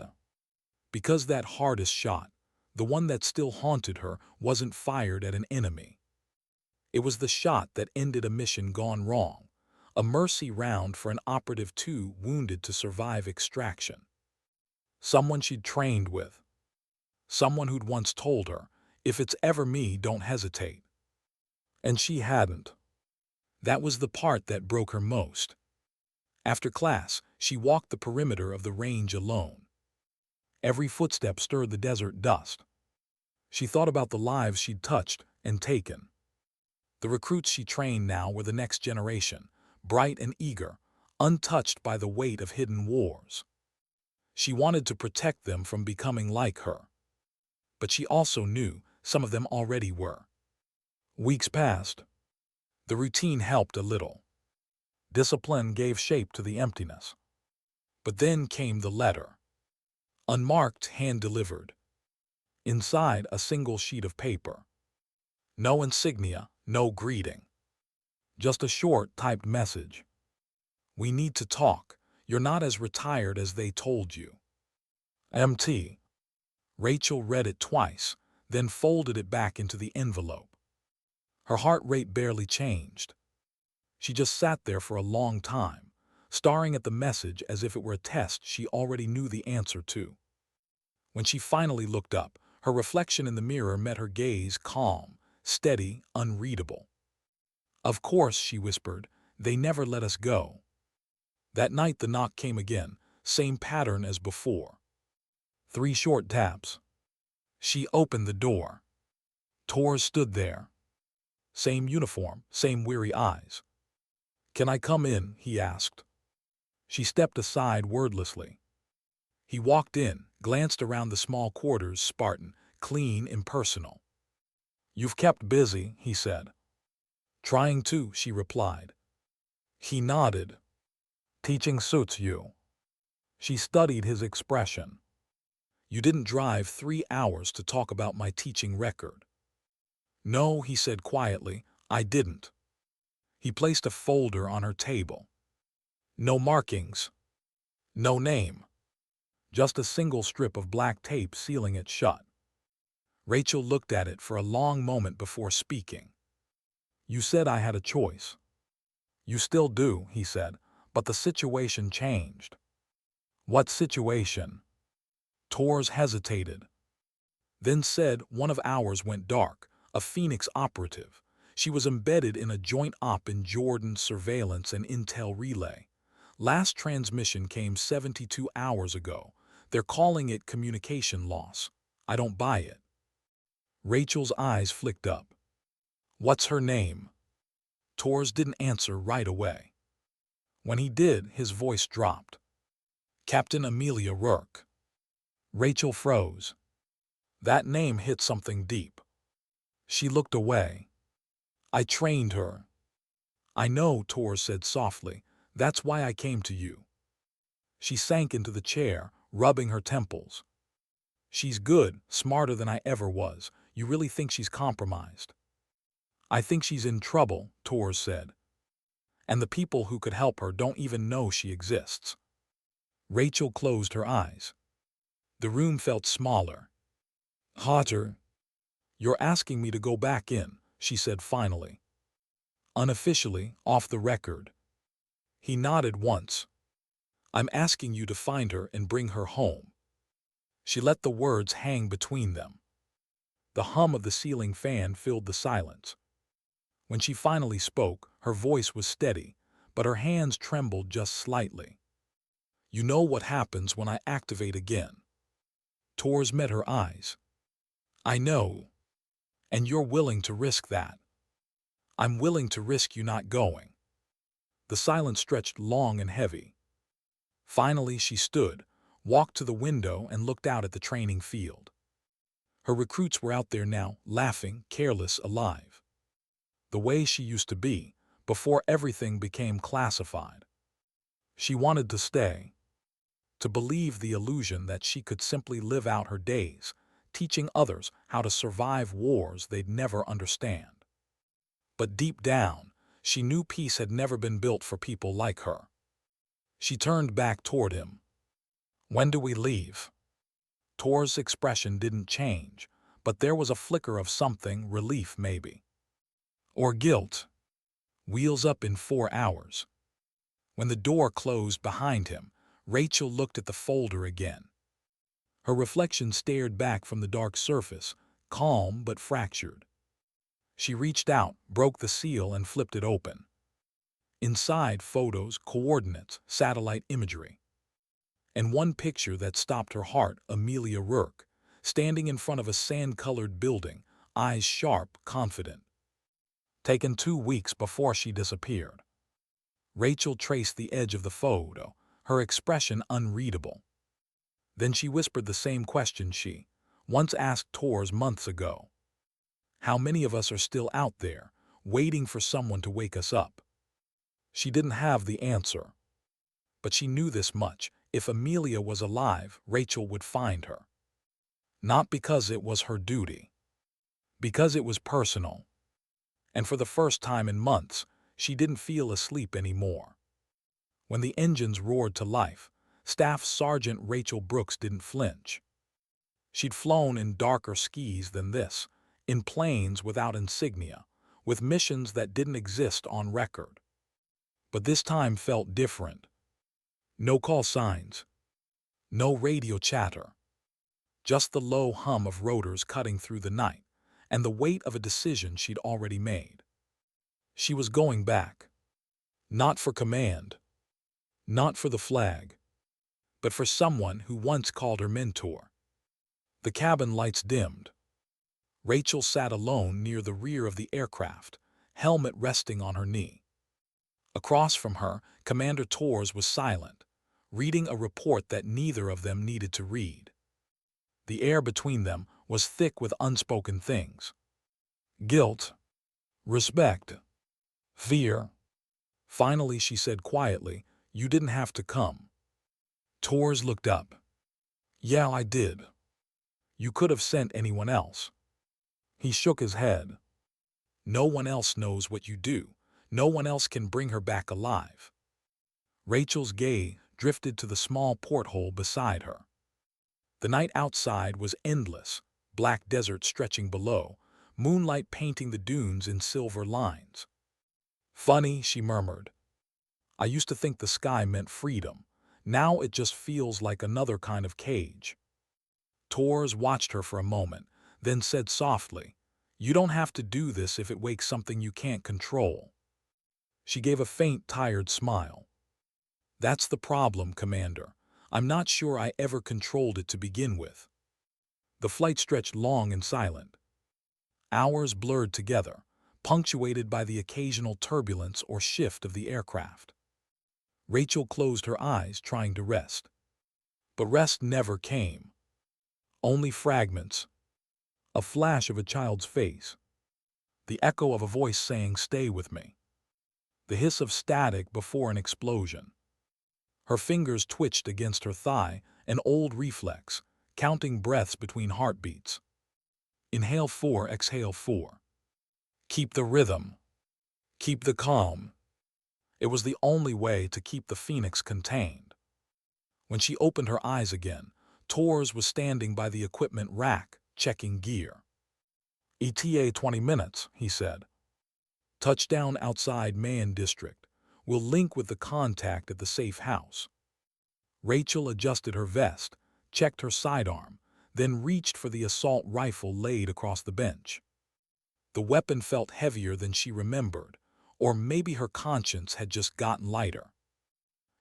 Because that hardest shot, the one that still haunted her, wasn't fired at an enemy. It was the shot that ended a mission gone wrong, a mercy round for an operative too wounded to survive extraction. Someone she'd trained with. Someone who'd once told her, "If it's ever me, don't hesitate." And she hadn't. That was the part that broke her most. After class, she walked the perimeter of the range alone. Every footstep stirred the desert dust. She thought about the lives she'd touched and taken. The recruits she trained now were the next generation, bright and eager, untouched by the weight of hidden wars. She wanted to protect them from becoming like her. But she also knew some of them already were. Weeks passed. The routine helped a little. Discipline gave shape to the emptiness. But then came the letter. Unmarked, hand-delivered. Inside, a single sheet of paper. No insignia, no greeting. Just a short, typed message. "We need to talk. You're not as retired as they told you." MT. Rachel read it twice, then folded it back into the envelope. Her heart rate barely changed. She just sat there for a long time, staring at the message as if it were a test she already knew the answer to. When she finally looked up, her reflection in the mirror met her gaze, calm, steady, unreadable. "Of course," she whispered, "they never let us go." That night the knock came again, same pattern as before. 3 short taps. She opened the door. Torres stood there. Same uniform, same weary eyes. "Can I come in?" he asked. She stepped aside wordlessly. He walked in, glanced around the small quarters, Spartan, clean, impersonal. "You've kept busy," he said. "Trying to," she replied. He nodded. "Teaching suits you." She studied his expression. "You didn't drive 3 hours to talk about my teaching record." "No," he said quietly, "I didn't." He placed a folder on her table. No markings. No name. Just a single strip of black tape sealing it shut. Rachel looked at it for a long moment before speaking. "You said I had a choice." "You still do," he said, "but the situation changed." "What situation?" Torres hesitated. Then said, "One of ours went dark, a Phoenix operative. She was embedded in a joint op in Jordan, surveillance and intel relay. Last transmission came 72 hours ago. They're calling it communication loss. I don't buy it." Rachel's eyes flicked up. "What's her name?" Torres didn't answer right away. When he did, his voice dropped. "Captain Amelia Rourke." Rachel froze. That name hit something deep. She looked away. "I trained her." "I know," Torres said softly. "That's why I came to you." She sank into the chair, rubbing her temples. "She's good, smarter than I ever was. You really think she's compromised?" "I think she's in trouble," Torres said. "And the people who could help her don't even know she exists." Rachel closed her eyes. The room felt smaller. "Hotter." "You're asking me to go back in," she said finally. "Unofficially, off the record." He nodded once. "I'm asking you to find her and bring her home." She let the words hang between them. The hum of the ceiling fan filled the silence. When she finally spoke, her voice was steady, but her hands trembled just slightly. "You know what happens when I activate again." Torres met her eyes. "I know." And you're willing to risk that. I'm willing to risk you not going. The silence stretched long and heavy. Finally, she stood, walked to the window, and looked out at the training field. Her recruits were out there now, laughing, careless, alive. The way she used to be, before everything became classified. She wanted to stay, to believe the illusion that she could simply live out her days, teaching others how to survive wars they'd never understand. But deep down, she knew peace had never been built for people like her. She turned back toward him. "When do we leave?" Tor's expression didn't change, but there was a flicker of something, relief maybe. Or guilt. "Wheels up in 4 hours. When the door closed behind him, Rachel looked at the folder again. Her reflection stared back from the dark surface, calm but fractured. She reached out, broke the seal, and flipped it open. Inside, photos, coordinates, satellite imagery. And one picture that stopped her heart, Amelia Rourke, standing in front of a sand-colored building, eyes sharp, confident. Taken 2 weeks before she disappeared. Rachel traced the edge of the photo, her expression unreadable. Then she whispered the same question she once asked Tors months ago. How many of us are still out there, waiting for someone to wake us up? She didn't have the answer. But she knew this much: if Amelia was alive, Rachel would find her. Not because it was her duty. Because it was personal. And for the first time in months, she didn't feel asleep anymore. When the engines roared to life, Staff Sergeant Rachel Brooks didn't flinch. She'd flown in darker skies than this, in planes without insignia, with missions that didn't exist on record. But this time felt different. No call signs. No radio chatter. Just the low hum of rotors cutting through the night, and the weight of a decision she'd already made. She was going back. Not for command. Not for the flag. But for someone who once called her mentor. The cabin lights dimmed. Rachel sat alone near the rear of the aircraft, helmet resting on her knee. Across from her, Commander Tors was silent, reading a report that neither of them needed to read. The air between them was thick with unspoken things. Guilt. Respect. Fear. Finally, she said quietly, "You didn't have to come." Tors looked up. "Yeah, I did. You could have sent anyone else." He shook his head. "No one else knows what you do. No one else can bring her back alive." Rachel's gaze drifted to the small porthole beside her. The night outside was endless, black desert stretching below, moonlight painting the dunes in silver lines. "Funny," she murmured. "I used to think the sky meant freedom. Now it just feels like another kind of cage." Tors watched her for a moment, then said softly, "You don't have to do this if it wakes something you can't control." She gave a faint, tired smile. "That's the problem, Commander. I'm not sure I ever controlled it to begin with." The flight stretched long and silent. Hours blurred together, punctuated by the occasional turbulence or shift of the aircraft. Rachel closed her eyes, trying to rest. But rest never came. Only fragments. A flash of a child's face. The echo of a voice saying, "Stay with me." The hiss of static before an explosion. Her fingers twitched against her thigh, an old reflex, counting breaths between heartbeats. Inhale 4, exhale 4. Keep the rhythm. Keep the calm. It was the only way to keep the phoenix contained. When she opened her eyes again, Tors was standing by the equipment rack, checking gear. "ETA 20 minutes, he said. "Touchdown outside Mayan District. We'll link with the contact at the safe house." Rachel adjusted her vest, checked her sidearm, then reached for the assault rifle laid across the bench. The weapon felt heavier than she remembered, or maybe her conscience had just gotten lighter.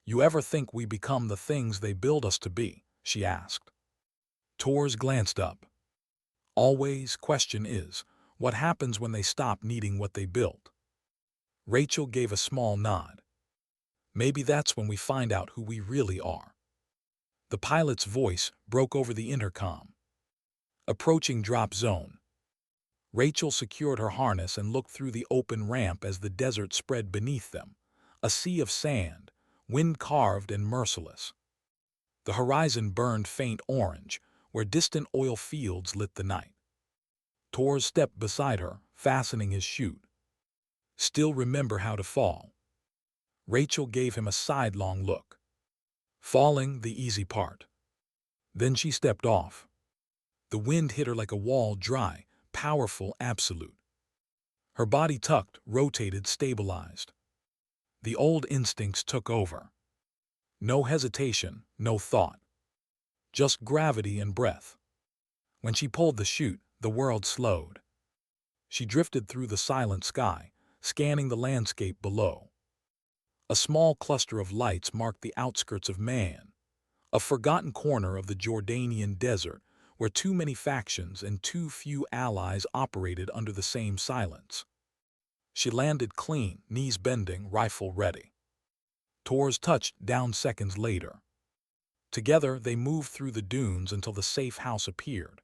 "You ever think we become the things they build us to be?" she asked. Tors glanced up. "Always. Question is, What happens when they stop needing what they built? Rachel gave a small nod. Maybe that's when we find out who we really are. The pilot's voice broke over the intercom. Approaching drop zone. Rachel secured her harness and looked through the open ramp as the desert spread beneath them, a sea of sand, wind-carved and merciless. The horizon burned faint orange, where distant oil fields lit the night. Tors stepped beside her, fastening his chute. Still remember how to fall? Rachel gave him a sidelong look. Falling, the easy part. Then she stepped off. The wind hit her like a wall, dry, powerful, absolute. Her body tucked, rotated, stabilized. The old instincts took over. No hesitation, no thought. Just gravity and breath. When she pulled the chute, the world slowed. She drifted through the silent sky, scanning the landscape below. A small cluster of lights marked the outskirts of Man, a forgotten corner of the Jordanian desert where too many factions and too few allies operated under the same silence. She landed clean, knees bending, rifle ready. Tors touched down seconds later. Together they moved through the dunes until the safe house appeared.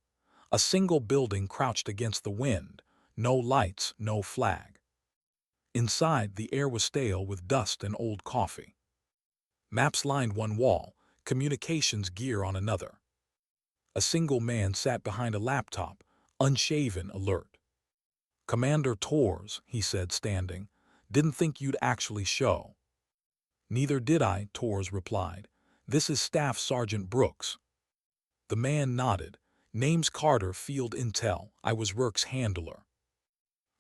A single building crouched against the wind, no lights, no flag. Inside, the air was stale with dust and old coffee. Maps lined one wall, communications gear on another. A single man sat behind a laptop, unshaven, alert. "Commander Tors," he said, standing, "didn't think you'd actually show." "Neither did I," Tors replied. "This is Staff Sergeant Brooks." The man nodded. "Name's Carter, Field Intel. I was Rourke's handler."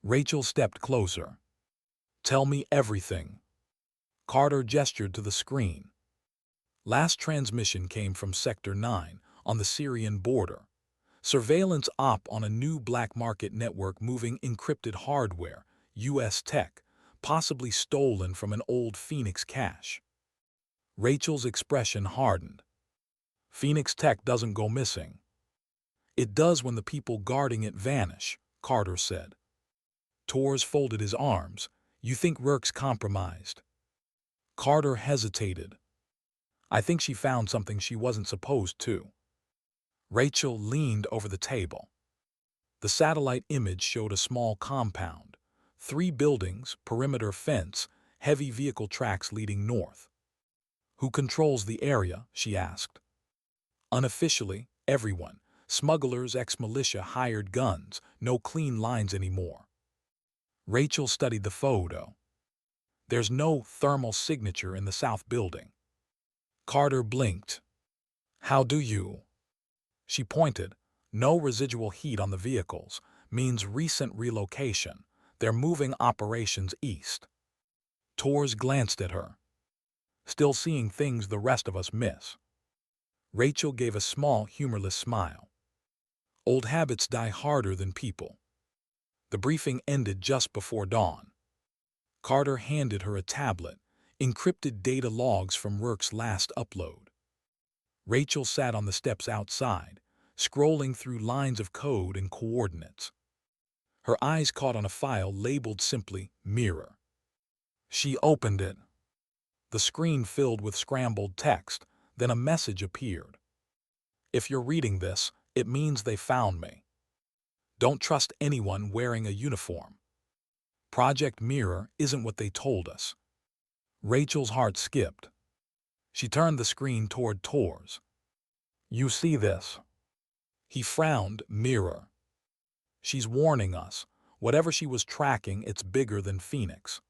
Rachel stepped closer. "Tell me everything." Carter gestured to the screen. Last transmission came from Sector 9, on the Syrian border. Surveillance op on a new black market network moving encrypted hardware, U.S. tech, possibly stolen from an old Phoenix cache. Rachel's expression hardened. "Phoenix tech doesn't go missing." "It does when the people guarding it vanish," Carter said. Tors folded his arms. "You think Rourke's compromised?" Carter hesitated. "I think she found something she wasn't supposed to." Rachel leaned over the table. The satellite image showed a small compound. 3 buildings, perimeter fence, heavy vehicle tracks leading north. "Who controls the area?" she asked. "Unofficially, everyone. Smugglers, ex-militia, hired guns. No clean lines anymore." Rachel studied the photo. "There's no thermal signature in the south building." Carter blinked. "How do you?" She pointed. "No residual heat on the vehicles. Means recent relocation. They're moving operations east." Tors glanced at her. "Still seeing things the rest of us miss." Rachel gave a small, humorless smile. "Old habits die harder than people." The briefing ended just before dawn. Carter handed her a tablet, encrypted data logs from Rourke's last upload. Rachel sat on the steps outside, scrolling through lines of code and coordinates. Her eyes caught on a file labeled simply Mirror. She opened it. The screen filled with scrambled text, then a message appeared. "If you're reading this, it means they found me. Don't trust anyone wearing a uniform. Project Mirror isn't what they told us." Rachel's heart skipped. She turned the screen toward Tors. "You see this?" He frowned. "Mirror. She's warning us. Whatever she was tracking, it's bigger than Phoenix."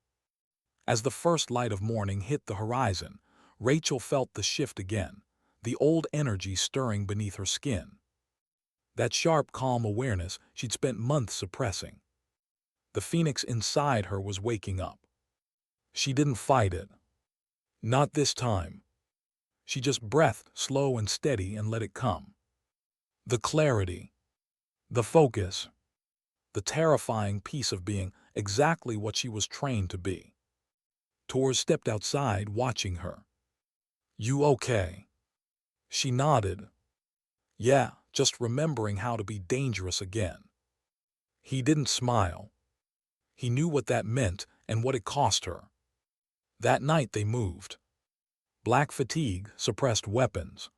As the first light of morning hit the horizon, Rachel felt the shift again, the old energy stirring beneath her skin. That sharp, calm awareness she'd spent months suppressing. The Phoenix inside her was waking up. She didn't fight it. Not this time. She just breathed, slow and steady, and let it come. The clarity. The focus. The terrifying peace of being exactly what she was trained to be. Tors stepped outside, watching her. "You okay?" She nodded. "Yeah, just remembering how to be dangerous again." He didn't smile. He knew what that meant and what it cost her. That night they moved. Black fatigue suppressed weapons.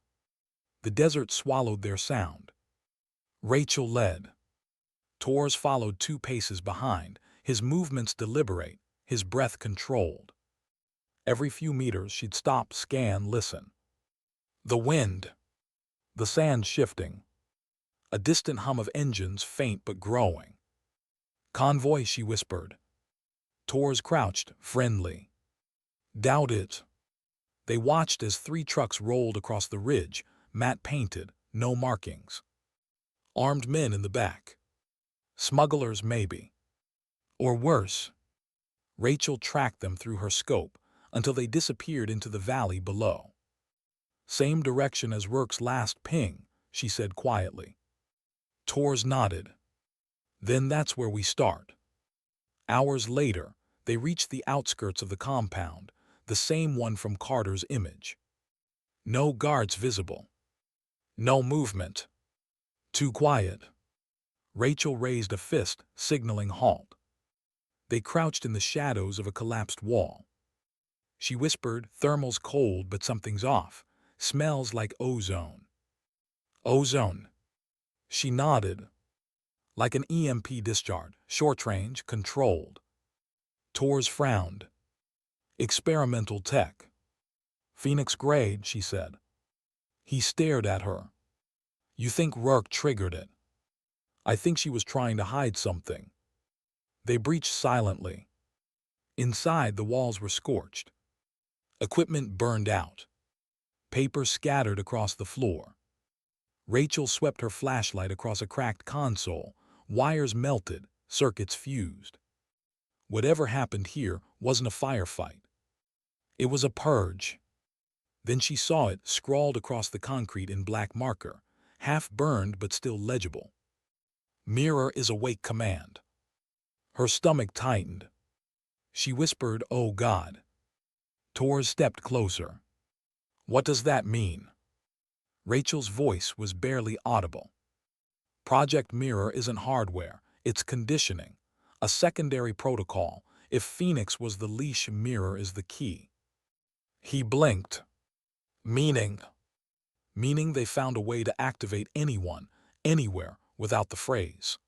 The desert swallowed their sound. Rachel led. Torres followed 2 paces behind, his movements deliberate, his breath controlled. Every few meters she'd stop, scan, listen. The wind. The sand shifting. A distant hum of engines, faint but growing. Convoy, she whispered. Torres crouched, friendly. Doubt it. They watched as 3 trucks rolled across the ridge, matte painted, no markings. Armed men in the back. Smugglers, maybe. Or worse. Rachel tracked them through her scope until they disappeared into the valley below. Same direction as Rourke's last ping, she said quietly. Torres nodded. Then that's where we start. Hours later, they reached the outskirts of the compound, the same one from Carter's image. No guards visible. No movement. Too quiet. Rachel raised a fist, signaling halt. They crouched in the shadows of a collapsed wall. She whispered, "Thermal's cold, but something's off. Smells like ozone." Ozone. She nodded. Like an EMP discharge, short range, controlled. Torres frowned. Experimental tech. Phoenix grade, she said. He stared at her. You think Rourke triggered it? I think she was trying to hide something. They breached silently. Inside, the walls were scorched. Equipment burned out. Paper scattered across the floor. Rachel swept her flashlight across a cracked console. Wires melted, circuits fused. Whatever happened here wasn't a firefight. It was a purge. Then she saw it scrawled across the concrete in black marker, half burned but still legible. Mirror is awake command. Her stomach tightened. She whispered, "Oh God." Torres stepped closer. What does that mean? Rachel's voice was barely audible. Project Mirror isn't hardware, it's conditioning, a secondary protocol. If Phoenix was the leash, Mirror is the key. He blinked. Meaning? Meaning they found a way to activate anyone, anywhere, without the phrase.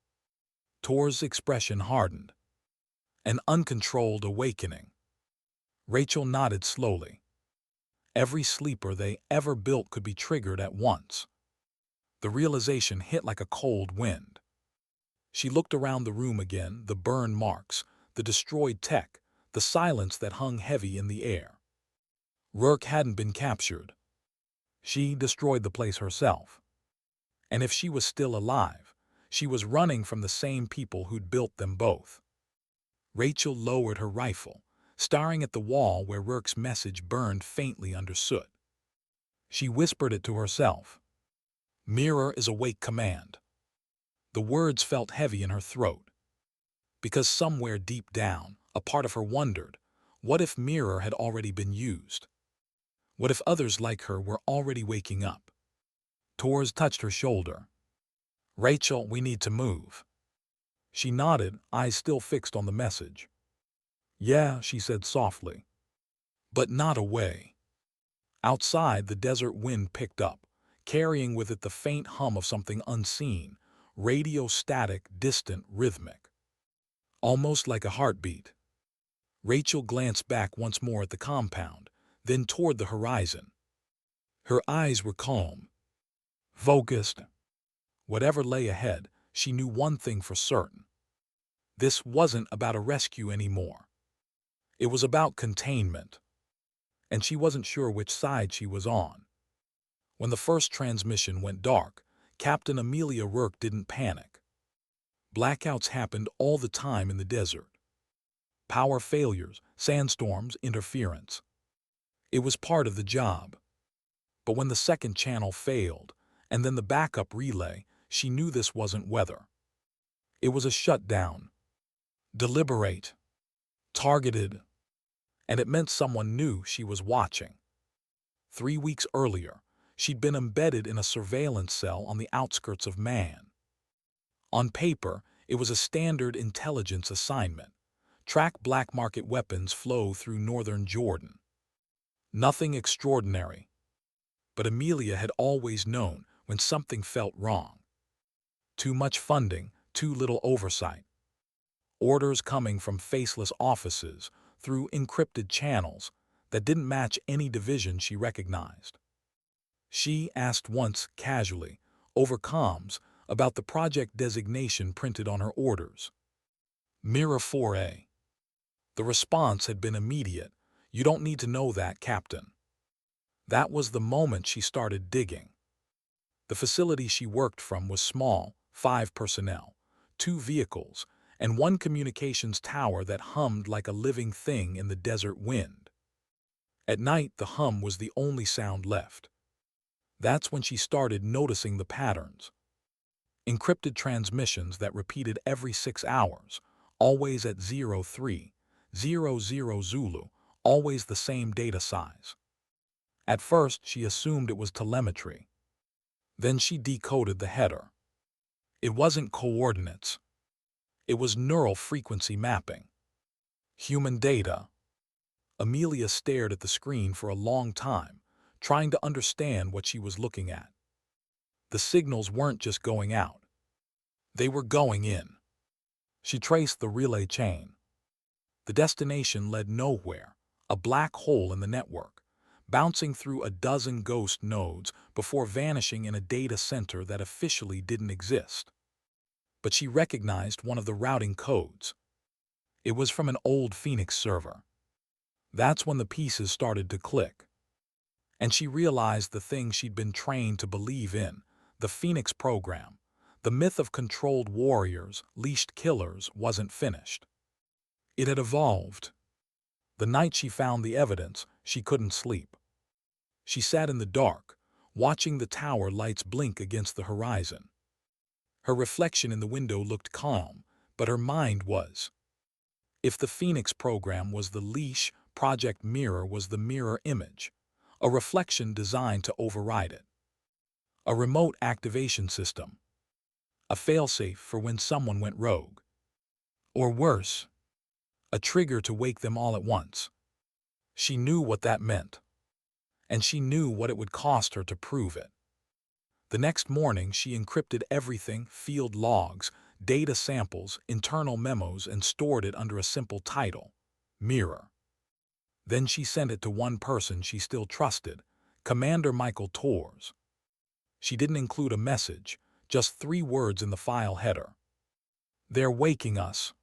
Tor's expression hardened. An uncontrolled awakening. Rachel nodded slowly. Every sleeper they ever built could be triggered at once. The realization hit like a cold wind. She looked around the room again, the burn marks, the destroyed tech, the silence that hung heavy in the air. Rourke hadn't been captured. She destroyed the place herself. And if she was still alive, she was running from the same people who'd built them both. Rachel lowered her rifle, staring at the wall where Rourke's message burned faintly under soot. She whispered it to herself. Mirror is awake command. The words felt heavy in her throat. Because somewhere deep down, a part of her wondered, what if Mirror had already been used? What if others like her were already waking up? Torres touched her shoulder. Rachel, we need to move. She nodded, eyes still fixed on the message. Yeah, she said softly. But not away. Outside, the desert wind picked up, carrying with it the faint hum of something unseen, radio static, distant, rhythmic. Almost like a heartbeat. Rachel glanced back once more at the compound, then toward the horizon. Her eyes were calm. Focused. Whatever lay ahead, she knew one thing for certain. This wasn't about a rescue anymore. It was about containment. And she wasn't sure which side she was on. When the first transmission went dark, Captain Amelia Rourke didn't panic. Blackouts happened all the time in the desert. Power failures, sandstorms, interference. It was part of the job. But when the second channel failed, and then the backup relay, she knew this wasn't weather. It was a shutdown. Deliberate. Targeted. And it meant someone knew she was watching. 3 weeks earlier, she'd been embedded in a surveillance cell on the outskirts of Man. On paper, It was a standard intelligence assignment. Track black market weapons flow through northern Jordan. Nothing extraordinary. But Amelia had always known when something felt wrong. Too much funding, too little oversight. Orders coming from faceless offices through encrypted channels that didn't match any division she recognized. She asked once casually, over comms, about the project designation printed on her orders. Mirror 4A. The response had been immediate. You don't need to know that, Captain. That was the moment she started digging. The facility she worked from was small, 5 personnel, 2 vehicles, and 1 communications tower that hummed like a living thing in the desert wind. At night, the hum was the only sound left. That's when she started noticing the patterns. Encrypted transmissions that repeated every 6 hours, always at 0300 Zulu, always the same data size. At first, she assumed it was telemetry. Then she decoded the header. It wasn't coordinates. It was neural frequency mapping. Human data. Amelia stared at the screen for a long time, trying to understand what she was looking at. The signals weren't just going out. They were going in. She traced the relay chain. The destination led nowhere, a black hole in the network, bouncing through a dozen ghost nodes before vanishing in a data center that officially didn't exist. But she recognized one of the routing codes. It was from an old Phoenix server. That's when the pieces started to click. And she realized the thing she'd been trained to believe in, the Phoenix program, the myth of controlled warriors, leashed killers, wasn't finished. It had evolved. The night she found the evidence, she couldn't sleep. She sat in the dark, watching the tower lights blink against the horizon. Her reflection in the window looked calm, but her mind was. If the Phoenix program was the leash, Project Mirror was the mirror image, a reflection designed to override it. A remote activation system. A failsafe for when someone went rogue. Or worse, a trigger to wake them all at once. She knew what that meant. And she knew what it would cost her to prove it. The next morning, she encrypted everything, field logs, data samples, internal memos, and stored it under a simple title, Mirror. Then she sent it to one person she still trusted, Commander Michael Torres. She didn't include a message, just 3 words in the file header. They're waking us.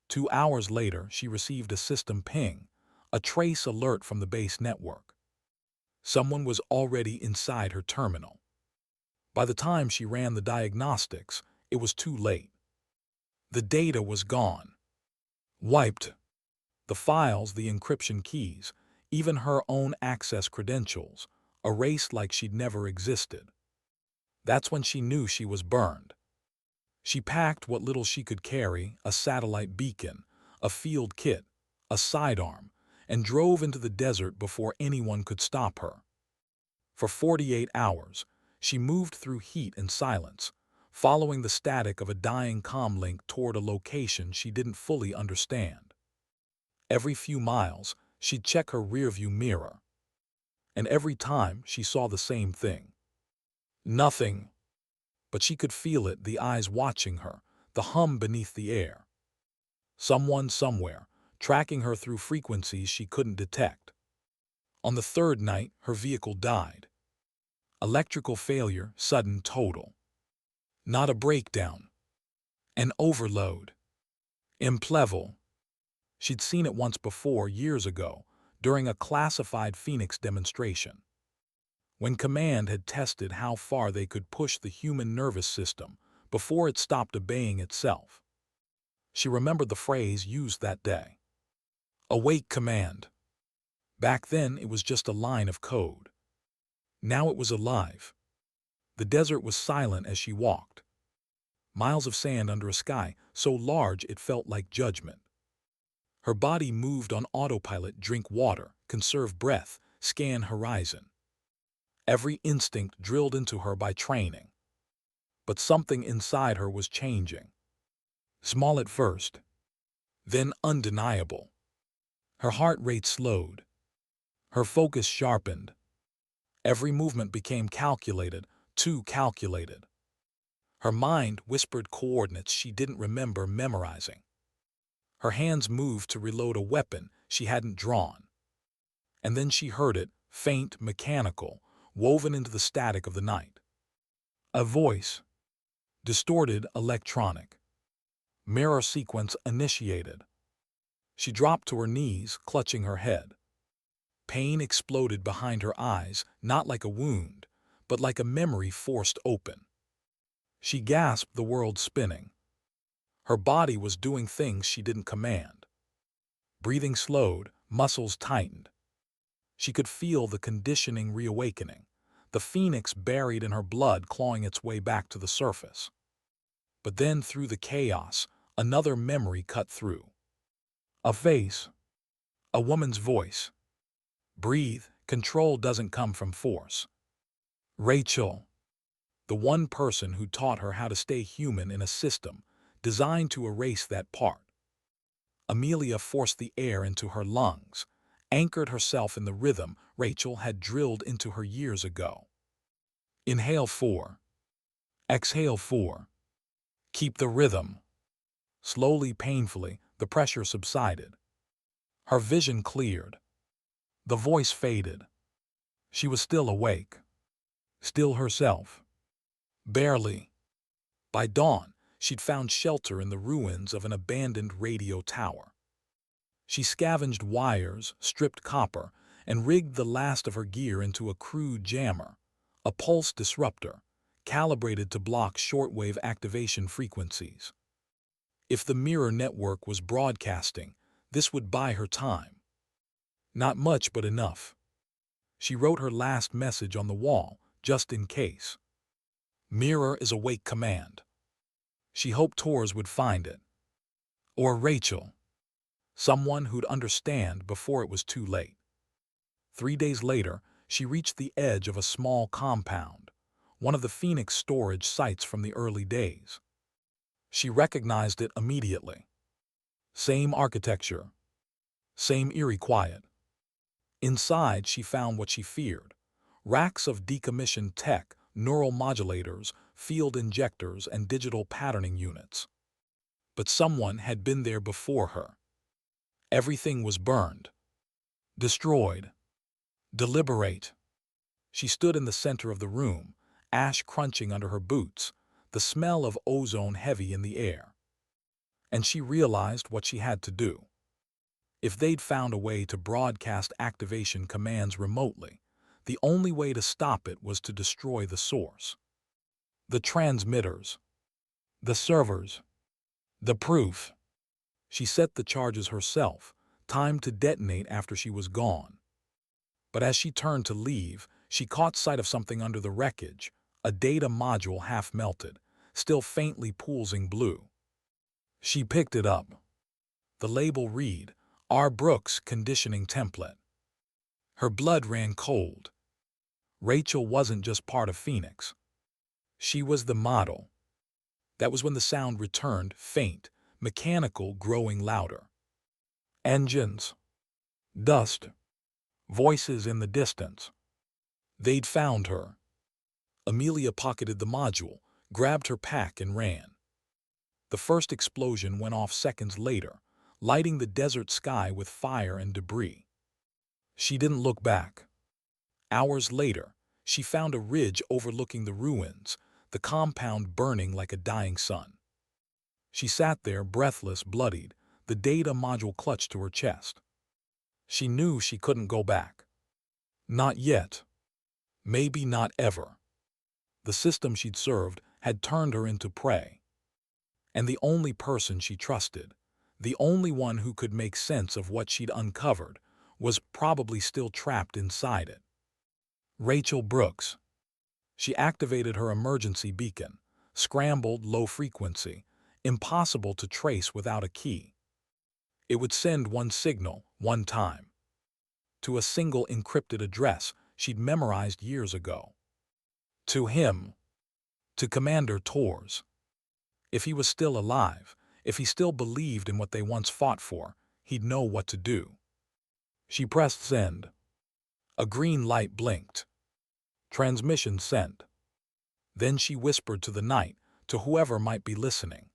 2 hours later, she received a system ping, a trace alert from the base network. Someone was already inside her terminal. By the time she ran the diagnostics, it was too late. The data was gone. Wiped. The files, the encryption keys, even her own access credentials, erased like she'd never existed. That's when she knew she was burned. She packed what little she could carry, a satellite beacon, a field kit, a sidearm, and drove into the desert before anyone could stop her. For 48 hours, she moved through heat and silence, following the static of a dying comlink toward a location she didn't fully understand. Every few miles, she'd check her rearview mirror. And every time, she saw the same thing. Nothing. But she could feel it, the eyes watching her, the hum beneath the air. Someone somewhere, tracking her through frequencies she couldn't detect. On the 3rd night, her vehicle died. Electrical failure, sudden, total. Not a breakdown. An overload. Implevel. She'd seen it once before, years ago, during a classified Phoenix demonstration. When Command had tested how far they could push the human nervous system before it stopped obeying itself. She remembered the phrase used that day. Awake, Command. Back then, it was just a line of code. Now it was alive. The desert was silent as she walked. Miles of sand under a sky so large it felt like judgment. Her body moved on autopilot, drink water, conserve breath, scan horizon. Every instinct drilled into her by training. But something inside her was changing. Small at first, then undeniable. Her heart rate slowed. Her focus sharpened. Every movement became calculated, too calculated. Her mind whispered coordinates she didn't remember memorizing. Her hands moved to reload a weapon she hadn't drawn. And then she heard it, faint, mechanical, woven into the static of the night. A voice. Distorted, electronic. Mirror sequence initiated. She dropped to her knees, clutching her head. Pain exploded behind her eyes, not like a wound, but like a memory forced open. She gasped, the world spinning. Her body was doing things she didn't command. Breathing slowed, muscles tightened. She could feel the conditioning reawakening, the phoenix buried in her blood clawing its way back to the surface. But then, through the chaos, another memory cut through. A face. A woman's voice. Breathe. Control doesn't come from force. Rachel. The one person who taught her how to stay human in a system designed to erase that part. Amelia forced the air into her lungs, anchored herself in the rhythm Rachel had drilled into her years ago. Inhale 4. Exhale 4. Keep the rhythm. Slowly, painfully, the pressure subsided. Her vision cleared. The voice faded. She was still awake. Still herself. Barely. By dawn, she'd found shelter in the ruins of an abandoned radio tower. She scavenged wires, stripped copper, and rigged the last of her gear into a crude jammer, a pulse disruptor, calibrated to block shortwave activation frequencies. If the mirror network was broadcasting, this would buy her time. Not much, but enough. She wrote her last message on the wall, just in case. Mirror is awake command. She hoped Tors would find it. Or Rachel. Someone who'd understand before it was too late. 3 days later, she reached the edge of a small compound, one of the Phoenix storage sites from the early days. She recognized it immediately. Same architecture. Same eerie quiet. Inside, she found what she feared. Racks of decommissioned tech, neural modulators, field injectors, and digital patterning units. But someone had been there before her. Everything was burned. Destroyed. Deliberate. She stood in the center of the room, ash crunching under her boots, the smell of ozone heavy in the air. And she realized what she had to do. If they'd found a way to broadcast activation commands remotely, the only way to stop it was to destroy the source. The transmitters. The servers. The proof. She set the charges herself, timed to detonate after she was gone. But as she turned to leave, she caught sight of something under the wreckage, a data module half melted, still faintly pulsing blue. She picked it up. The label read, R. Brooks Conditioning Template. Her blood ran cold. Rachel wasn't just part of Phoenix. She was the model. That was when the sound returned, faint, mechanical, growing louder. Engines. Dust. Voices in the distance. They'd found her. Amelia pocketed the module, grabbed her pack, and ran. The first explosion went off seconds later, lighting the desert sky with fire and debris. She didn't look back. Hours later, she found a ridge overlooking the ruins, the compound burning like a dying sun. She sat there, breathless, bloodied, the data module clutched to her chest. She knew she couldn't go back. Not yet. Maybe not ever. The system she'd served had turned her into prey. And the only person she trusted, the only one who could make sense of what she'd uncovered, was probably still trapped inside it. Rachel Brooks. She activated her emergency beacon, scrambled low frequency, impossible to trace without a key. It would send one signal, one time, to a single encrypted address she'd memorized years ago. To him. To Commander Tors. If he was still alive, If he still believed in what they once fought for, he'd know what to do. She pressed send. A green light blinked. Transmission sent. Then she whispered to the night, to whoever might be listening.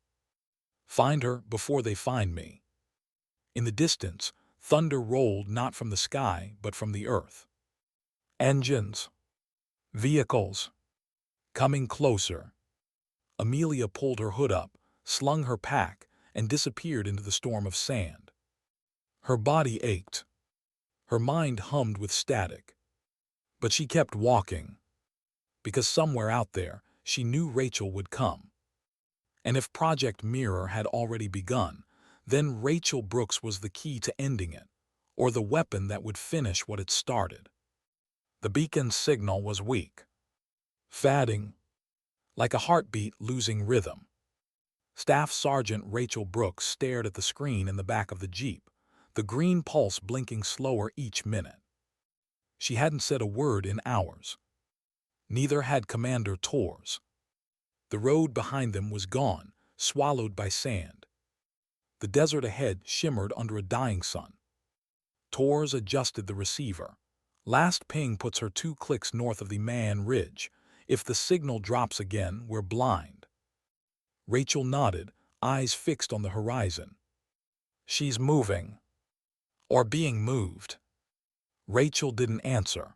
Find her before they find me. In the distance, thunder rolled not from the sky but from the earth. Engines. Vehicles. Coming closer. Amelia pulled her hood up, slung her pack, and disappeared into the storm of sand. Her body ached. Her mind hummed with static. But she kept walking. Because somewhere out there, she knew Rachel would come. And if Project Mirror had already begun, then Rachel Brooks was the key to ending it, or the weapon that would finish what it started. The beacon's signal was weak. Fading. Like a heartbeat losing rhythm. Staff Sergeant Rachel Brooks stared at the screen in the back of the Jeep, the green pulse blinking slower each minute. She hadn't said a word in hours. Neither had Commander Torres. The road behind them was gone, swallowed by sand. The desert ahead shimmered under a dying sun. Torres adjusted the receiver. Last ping puts her 2 clicks north of the Mayan Ridge. If the signal drops again, we're blind. Rachel nodded, eyes fixed on the horizon. She's moving. Or being moved. Rachel didn't answer.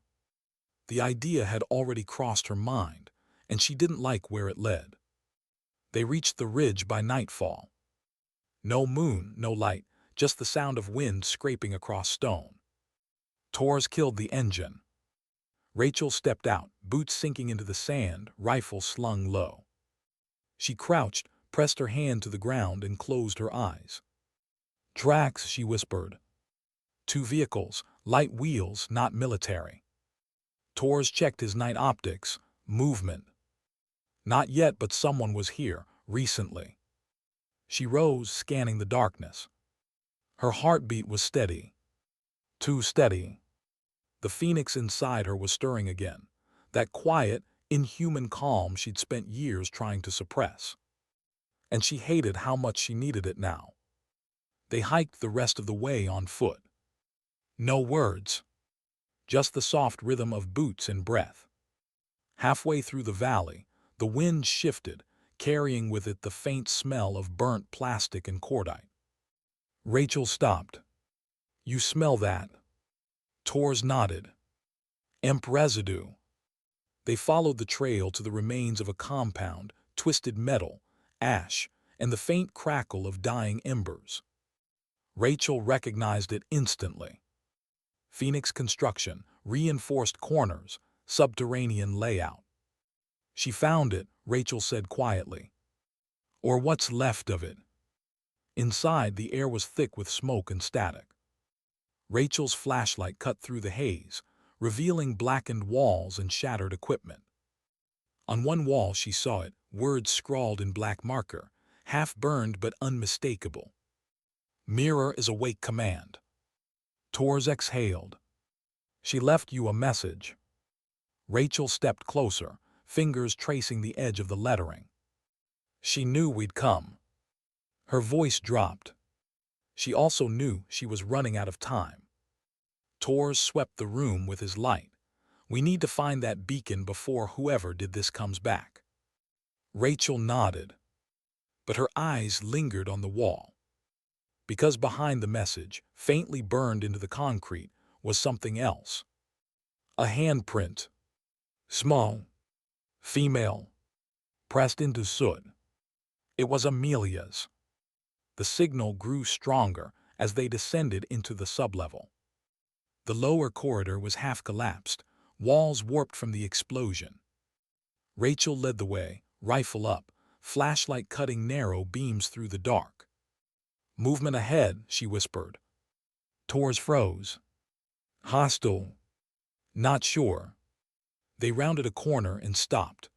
The idea had already crossed her mind, and she didn't like where it led. They reached the ridge by nightfall. No moon, no light, just the sound of wind scraping across stone. Torres killed the engine. Rachel stepped out, boots sinking into the sand, rifle slung low. She crouched, pressed her hand to the ground, and closed her eyes. Tracks, she whispered. 2 vehicles, light wheels, not military. Torres checked his night optics. Movement. Not yet, but someone was here, recently. She rose, scanning the darkness. Her heartbeat was steady. Too steady. The phoenix inside her was stirring again, that quiet, inhuman calm she'd spent years trying to suppress. And she hated how much she needed it now. They hiked the rest of the way on foot. No words. Just the soft rhythm of boots and breath. Halfway through the valley, the wind shifted, carrying with it the faint smell of burnt plastic and cordite. Rachel stopped. You smell that? Torres nodded. Emp residue. They followed the trail to the remains of a compound, twisted metal, ash, and the faint crackle of dying embers. Rachel recognized it instantly. Phoenix construction, reinforced corners, subterranean layout. She found it, Rachel said quietly. Or what's left of it. Inside, the air was thick with smoke and static. Rachel's flashlight cut through the haze, revealing blackened walls and shattered equipment. On one wall she saw it, words scrawled in black marker, half-burned but unmistakable. Mirror is awake command. Torres exhaled. She left you a message. Rachel stepped closer, fingers tracing the edge of the lettering. She knew we'd come. Her voice dropped. She also knew she was running out of time. Torres swept the room with his light. We need to find that beacon before whoever did this comes back. Rachel nodded, but her eyes lingered on the wall. Because behind the message, faintly burned into the concrete, was something else. A handprint. Small. Female. Pressed into soot. It was Amelia's. The signal grew stronger as they descended into the sublevel. The lower corridor was half collapsed, walls warped from the explosion. Rachel led the way, rifle up, flashlight cutting narrow beams through the dark. Movement ahead, she whispered. Torres froze. Hostile. Not sure. They rounded a corner and stopped.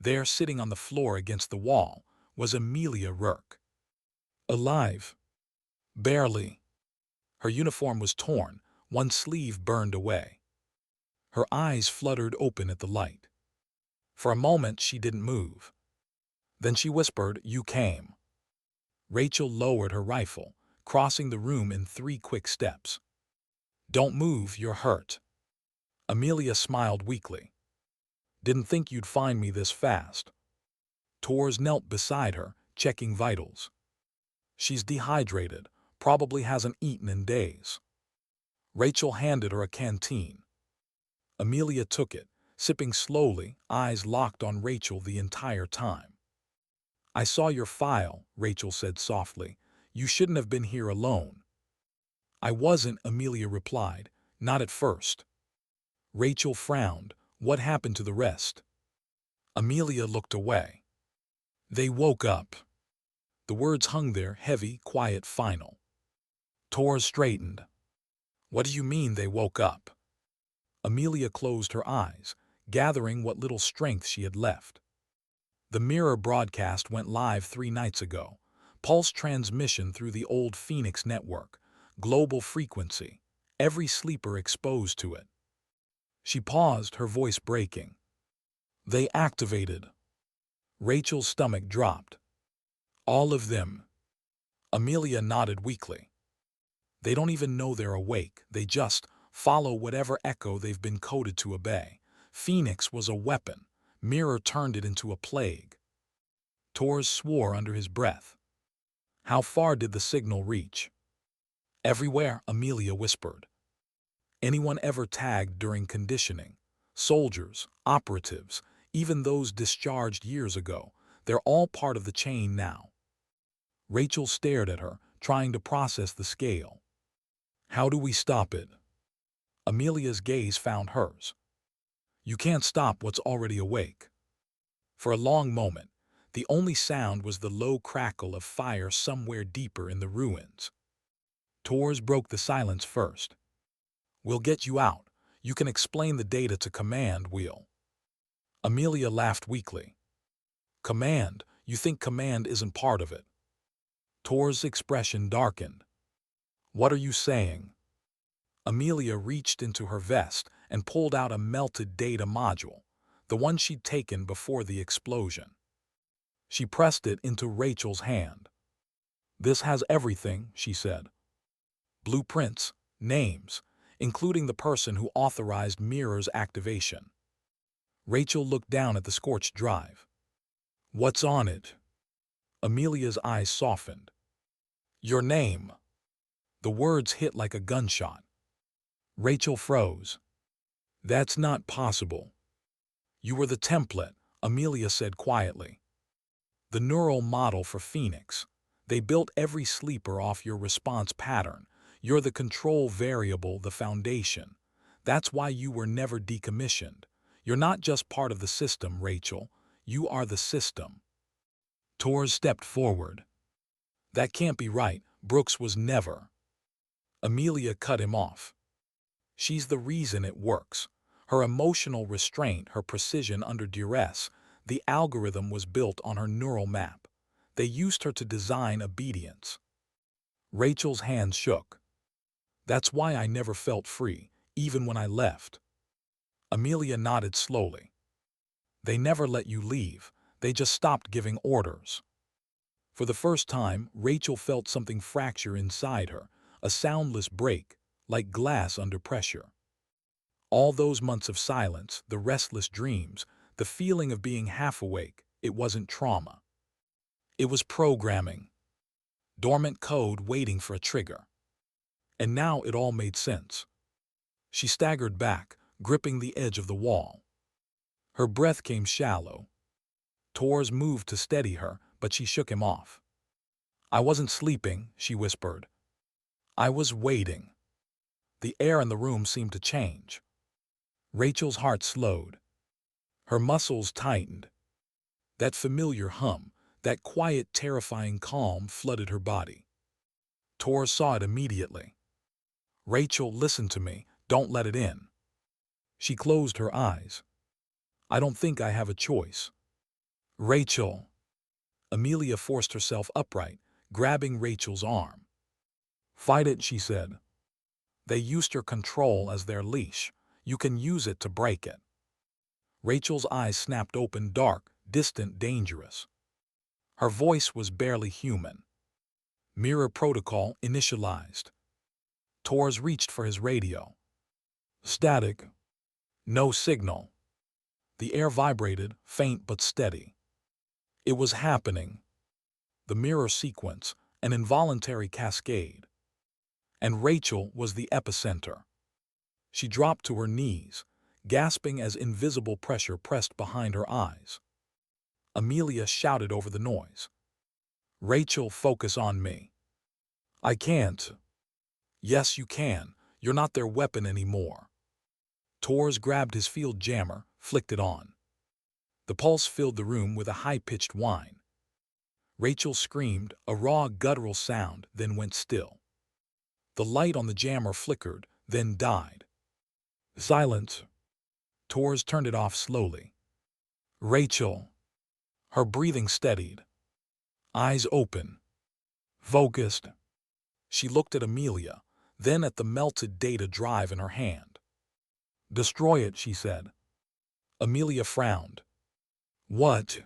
There, sitting on the floor against the wall, was Amelia Rourke. Alive. Barely. Her uniform was torn, one sleeve burned away. Her eyes fluttered open at the light. For a moment she didn't move. Then she whispered, "You came." Rachel lowered her rifle, crossing the room in 3 quick steps. "Don't move, you're hurt." Amelia smiled weakly. "Didn't think you'd find me this fast." Tors knelt beside her, checking vitals. "She's dehydrated, probably hasn't eaten in days." Rachel handed her a canteen. Amelia took it, sipping slowly, eyes locked on Rachel the entire time. "I saw your file," Rachel said softly. "You shouldn't have been here alone." "I wasn't," Amelia replied. "Not at first." Rachel frowned. "What happened to the rest?" Amelia looked away. "They woke up." The words hung there, heavy, quiet, final. Tors straightened. "What do you mean they woke up?" Amelia closed her eyes, gathering what little strength she had left. "The Mirror broadcast went live 3 nights ago. Pulse transmission through the old Phoenix network. Global frequency. Every sleeper exposed to it." She paused, her voice breaking. "They activated." Rachel's stomach dropped. "All of them?" Amelia nodded weakly. "They don't even know they're awake. They just follow whatever echo they've been coded to obey. Phoenix was a weapon. Mirror turned it into a plague." Tors swore under his breath. "How far did the signal reach?" "Everywhere," Amelia whispered. "Anyone ever tagged during conditioning? Soldiers, operatives, even those discharged years ago. They're all part of the chain now." Rachel stared at her, trying to process the scale. "How do we stop it?" Amelia's gaze found hers. "You can't stop what's already awake." For a long moment, the only sound was the low crackle of fire somewhere deeper in the ruins. Tors broke the silence first. "We'll get you out. You can explain the data to Command, we'll." Amelia laughed weakly. "Command? You think Command isn't part of it?" Tors' expression darkened. "What are you saying?" Amelia reached into her vest and pulled out a melted data module, the one she'd taken before the explosion. She pressed it into Rachel's hand. "This has everything," she said. "Blueprints, names, including the person who authorized Mirror's activation." Rachel looked down at the scorched drive. "What's on it?" Amelia's eyes softened. "Your name." The words hit like a gunshot. Rachel froze. "That's not possible." "You were the template," Amelia said quietly. "The neural model for Phoenix. They built every sleeper off your response pattern. You're the control variable, the foundation. That's why you were never decommissioned. You're not just part of the system, Rachel. You are the system." Tors stepped forward. "That can't be right. Brooks was never." Amelia cut him off. "She's the reason it works. Her emotional restraint, her precision under duress. The algorithm was built on her neural map. They used her to design obedience." Rachel's hands shook. "That's why I never felt free, even when I left." Amelia nodded slowly. "They never let you leave. They just stopped giving orders." For the first time, Rachel felt something fracture inside her, a soundless break, like glass under pressure. All those months of silence, the restless dreams, the feeling of being half awake, it wasn't trauma. It was programming. Dormant code waiting for a trigger. And now it all made sense. She staggered back, gripping the edge of the wall. Her breath came shallow. Tors moved to steady her, but she shook him off. "I wasn't sleeping," she whispered. "I was waiting." The air in the room seemed to change. Rachel's heart slowed. Her muscles tightened. That familiar hum, that quiet, terrifying calm flooded her body. Tors saw it immediately. "Rachel, listen to me. Don't let it in." She closed her eyes. "I don't think I have a choice." "Rachel." Amelia forced herself upright, grabbing Rachel's arm. "Fight it," she said. "They used your control as their leash. You can use it to break it." Rachel's eyes snapped open, dark, distant, dangerous. Her voice was barely human. Mirror protocol initialized. Torres reached for his radio. Static. No signal. The air vibrated, faint but steady. It was happening. The mirror sequence, an involuntary cascade. And Rachel was the epicenter. She dropped to her knees, gasping as invisible pressure pressed behind her eyes. Amelia shouted over the noise. Rachel, focus on me. I can't. Yes, you can. You're not their weapon anymore. Torres grabbed his field jammer, flicked it on. The pulse filled the room with a high-pitched whine. Rachel screamed, a raw, guttural sound, then went still. The light on the jammer flickered, then died. Silence. Torres turned it off slowly. Rachel. Her breathing steadied. Eyes open. Focused. She looked at Amelia, then at the melted data drive in her hand. Destroy it, she said. Amelia frowned. What?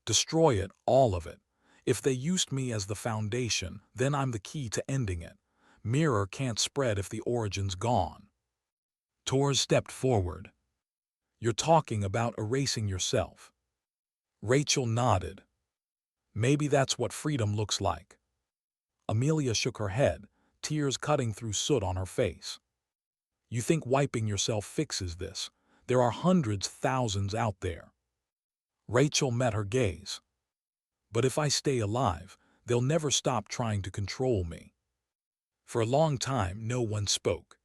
Destroy it, all of it. If they used me as the foundation, then I'm the key to ending it. Mirror can't spread if the origin's gone. Torres stepped forward. You're talking about erasing yourself. Rachel nodded. Maybe that's what freedom looks like. Amelia shook her head, tears cutting through soot on her face. You think wiping yourself fixes this? There are hundreds, thousands out there. Rachel met her gaze. But if I stay alive, they'll never stop trying to control me. For a long time, no one spoke.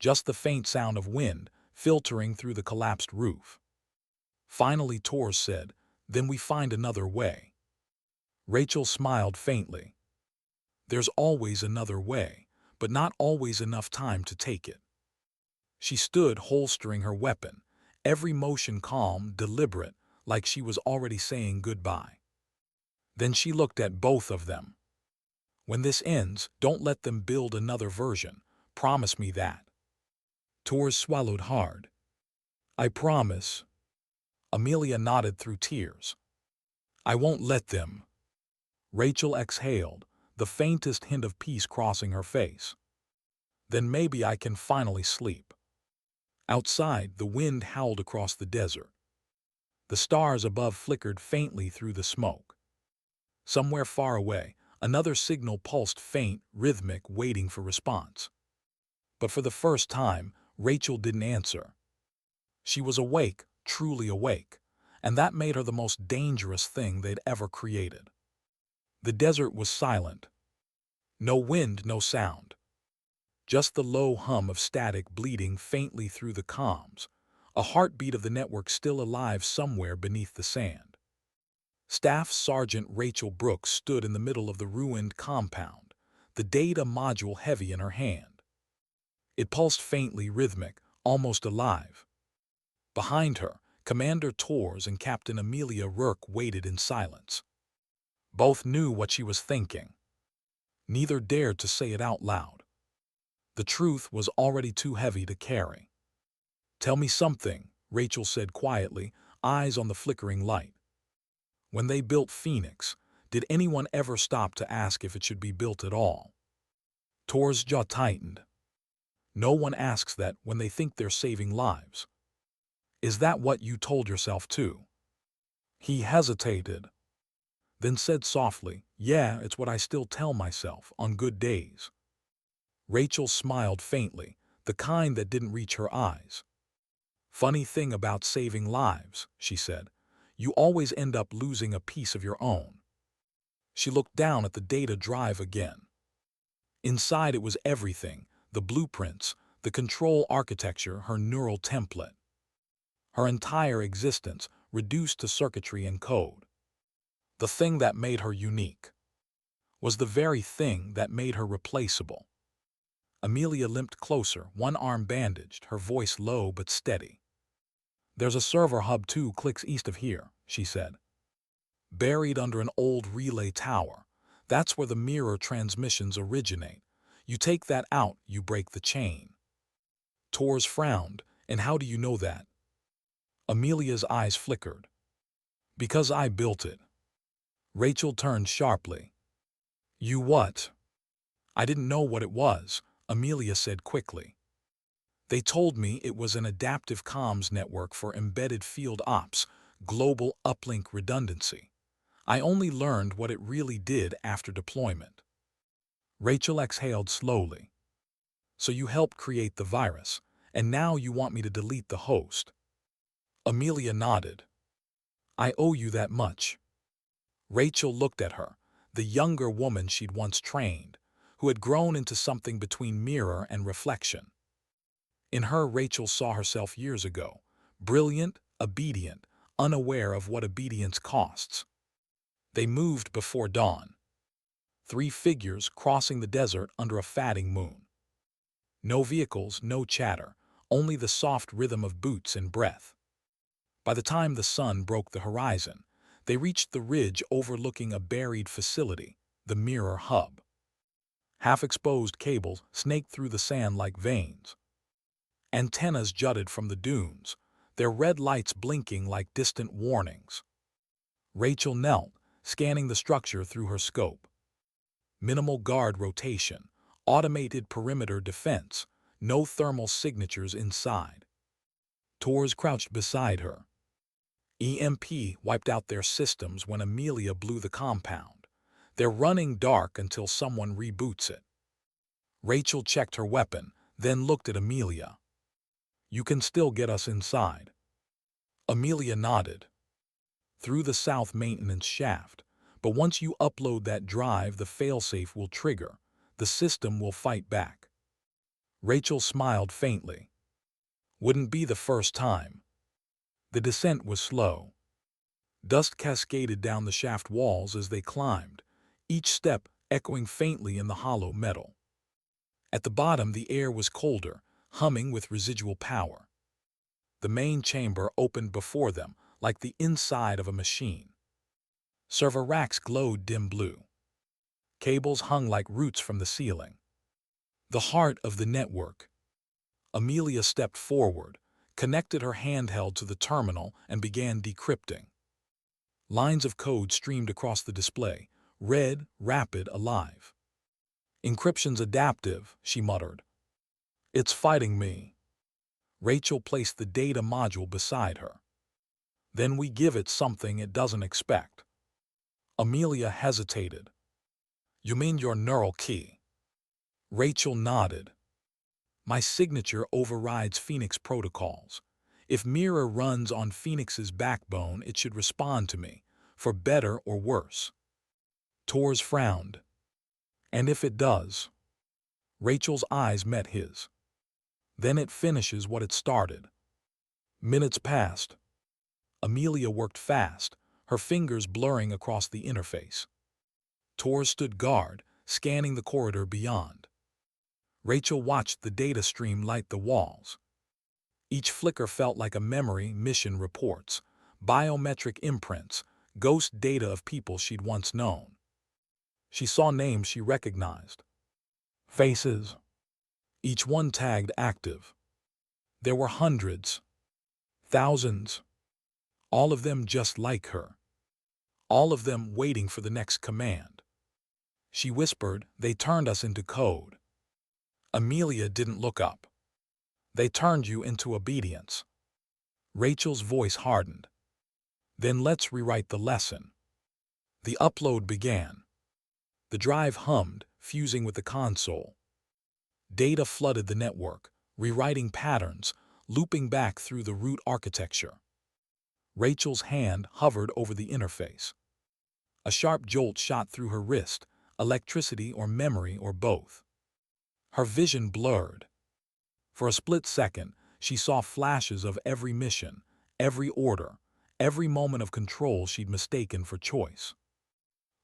Just the faint sound of wind filtering through the collapsed roof. Finally, Torres said, then we find another way. Rachel smiled faintly. There's always another way, but not always enough time to take it. She stood holstering her weapon, every motion calm, deliberate, like she was already saying goodbye. Then she looked at both of them. When this ends, don't let them build another version. Promise me that. Torres swallowed hard. I promise. Amelia nodded through tears. I won't let them. Rachel exhaled, the faintest hint of peace crossing her face. Then maybe I can finally sleep. Outside, the wind howled across the desert. The stars above flickered faintly through the smoke. Somewhere far away, another signal pulsed faint, rhythmic, waiting for response. But for the first time, Rachel didn't answer. She was awake, truly awake, and that made her the most dangerous thing they'd ever created. The desert was silent. No wind, no sound. Just the low hum of static bleeding faintly through the comms, a heartbeat of the network still alive somewhere beneath the sand. Staff Sergeant Rachel Brooks stood in the middle of the ruined compound, the data module heavy in her hand. It pulsed faintly rhythmic, almost alive. Behind her, Commander Torres and Captain Amelia Rourke waited in silence. Both knew what she was thinking. Neither dared to say it out loud. The truth was already too heavy to carry. Tell me something, Rachel said quietly, eyes on the flickering light. When they built Phoenix, did anyone ever stop to ask if it should be built at all? Tor's jaw tightened. No one asks that when they think they're saving lives. Is that what you told yourself too? He hesitated, then said softly, yeah, it's what I still tell myself on good days. Rachel smiled faintly, the kind that didn't reach her eyes. Funny thing about saving lives, she said, you always end up losing a piece of your own. She looked down at the data drive again. Inside it was everything, the blueprints, the control architecture, her neural template. Her entire existence reduced to circuitry and code. The thing that made her unique was the very thing that made her replaceable. Amelia limped closer, one arm bandaged, her voice low but steady. There's a server hub 2 clicks east of here, she said. Buried under an old relay tower. That's where the mirror transmissions originate. You take that out, you break the chain. Torres frowned, and how do you know that? Amelia's eyes flickered. Because I built it. Rachel turned sharply. You what? I didn't know what it was, Amelia said quickly. They told me it was an adaptive comms network for embedded field ops, global uplink redundancy. I only learned what it really did after deployment. Rachel exhaled slowly. So you helped create the virus, and now you want me to delete the host. Amelia nodded. I owe you that much. Rachel looked at her, the younger woman she'd once trained, who had grown into something between mirror and reflection. In her, Rachel saw herself years ago, brilliant, obedient, unaware of what obedience costs. They moved before dawn. 3 figures crossing the desert under a fatting moon. No vehicles, no chatter, only the soft rhythm of boots and breath. By the time the sun broke the horizon, they reached the ridge overlooking a buried facility, the Mirror Hub. Half-exposed cables snaked through the sand like veins. Antennas jutted from the dunes, their red lights blinking like distant warnings. Rachel knelt, scanning the structure through her scope. Minimal guard rotation, automated perimeter defense, no thermal signatures inside. Tors crouched beside her. EMP wiped out their systems when Amelia blew the compound. They're running dark until someone reboots it. Rachel checked her weapon, then looked at Amelia. You can still get us inside. Amelia nodded. Through the south maintenance shaft, but once you upload that drive, the failsafe will trigger. The system will fight back. Rachel smiled faintly. Wouldn't be the first time. The descent was slow. Dust cascaded down the shaft walls as they climbed, each step echoing faintly in the hollow metal. At the bottom, the air was colder, humming with residual power. The main chamber opened before them like the inside of a machine. Server racks glowed dim blue. Cables hung like roots from the ceiling. The heart of the network. Amelia stepped forward, connected her handheld to the terminal, and began decrypting. Lines of code streamed across the display, red, rapid, alive. Encryption's adaptive, she muttered. It's fighting me. Rachel placed the data module beside her. Then we give it something it doesn't expect. Amelia hesitated. You mean your neural key? Rachel nodded. My signature overrides Phoenix protocols. If Mirror runs on Phoenix's backbone, it should respond to me, for better or worse. Tors frowned. And if it does? Rachel's eyes met his. Then it finishes what it started. Minutes passed. Amelia worked fast, her fingers blurring across the interface. Tors stood guard, scanning the corridor beyond. Rachel watched the data stream light the walls. Each flicker felt like a memory, mission reports, biometric imprints, ghost data of people she'd once known. She saw names she recognized. Faces. Each one tagged active. There were hundreds. Thousands. All of them just like her. All of them waiting for the next command. She whispered, they turned us into code. Amelia didn't look up. They turned you into obedience. Rachel's voice hardened. Then let's rewrite the lesson. The upload began. The drive hummed, fusing with the console. Data flooded the network, rewriting patterns, looping back through the root architecture. Rachel's hand hovered over the interface. A sharp jolt shot through her wrist, electricity or memory or both. Her vision blurred. For a split second, she saw flashes of every mission, every order, every moment of control she'd mistaken for choice.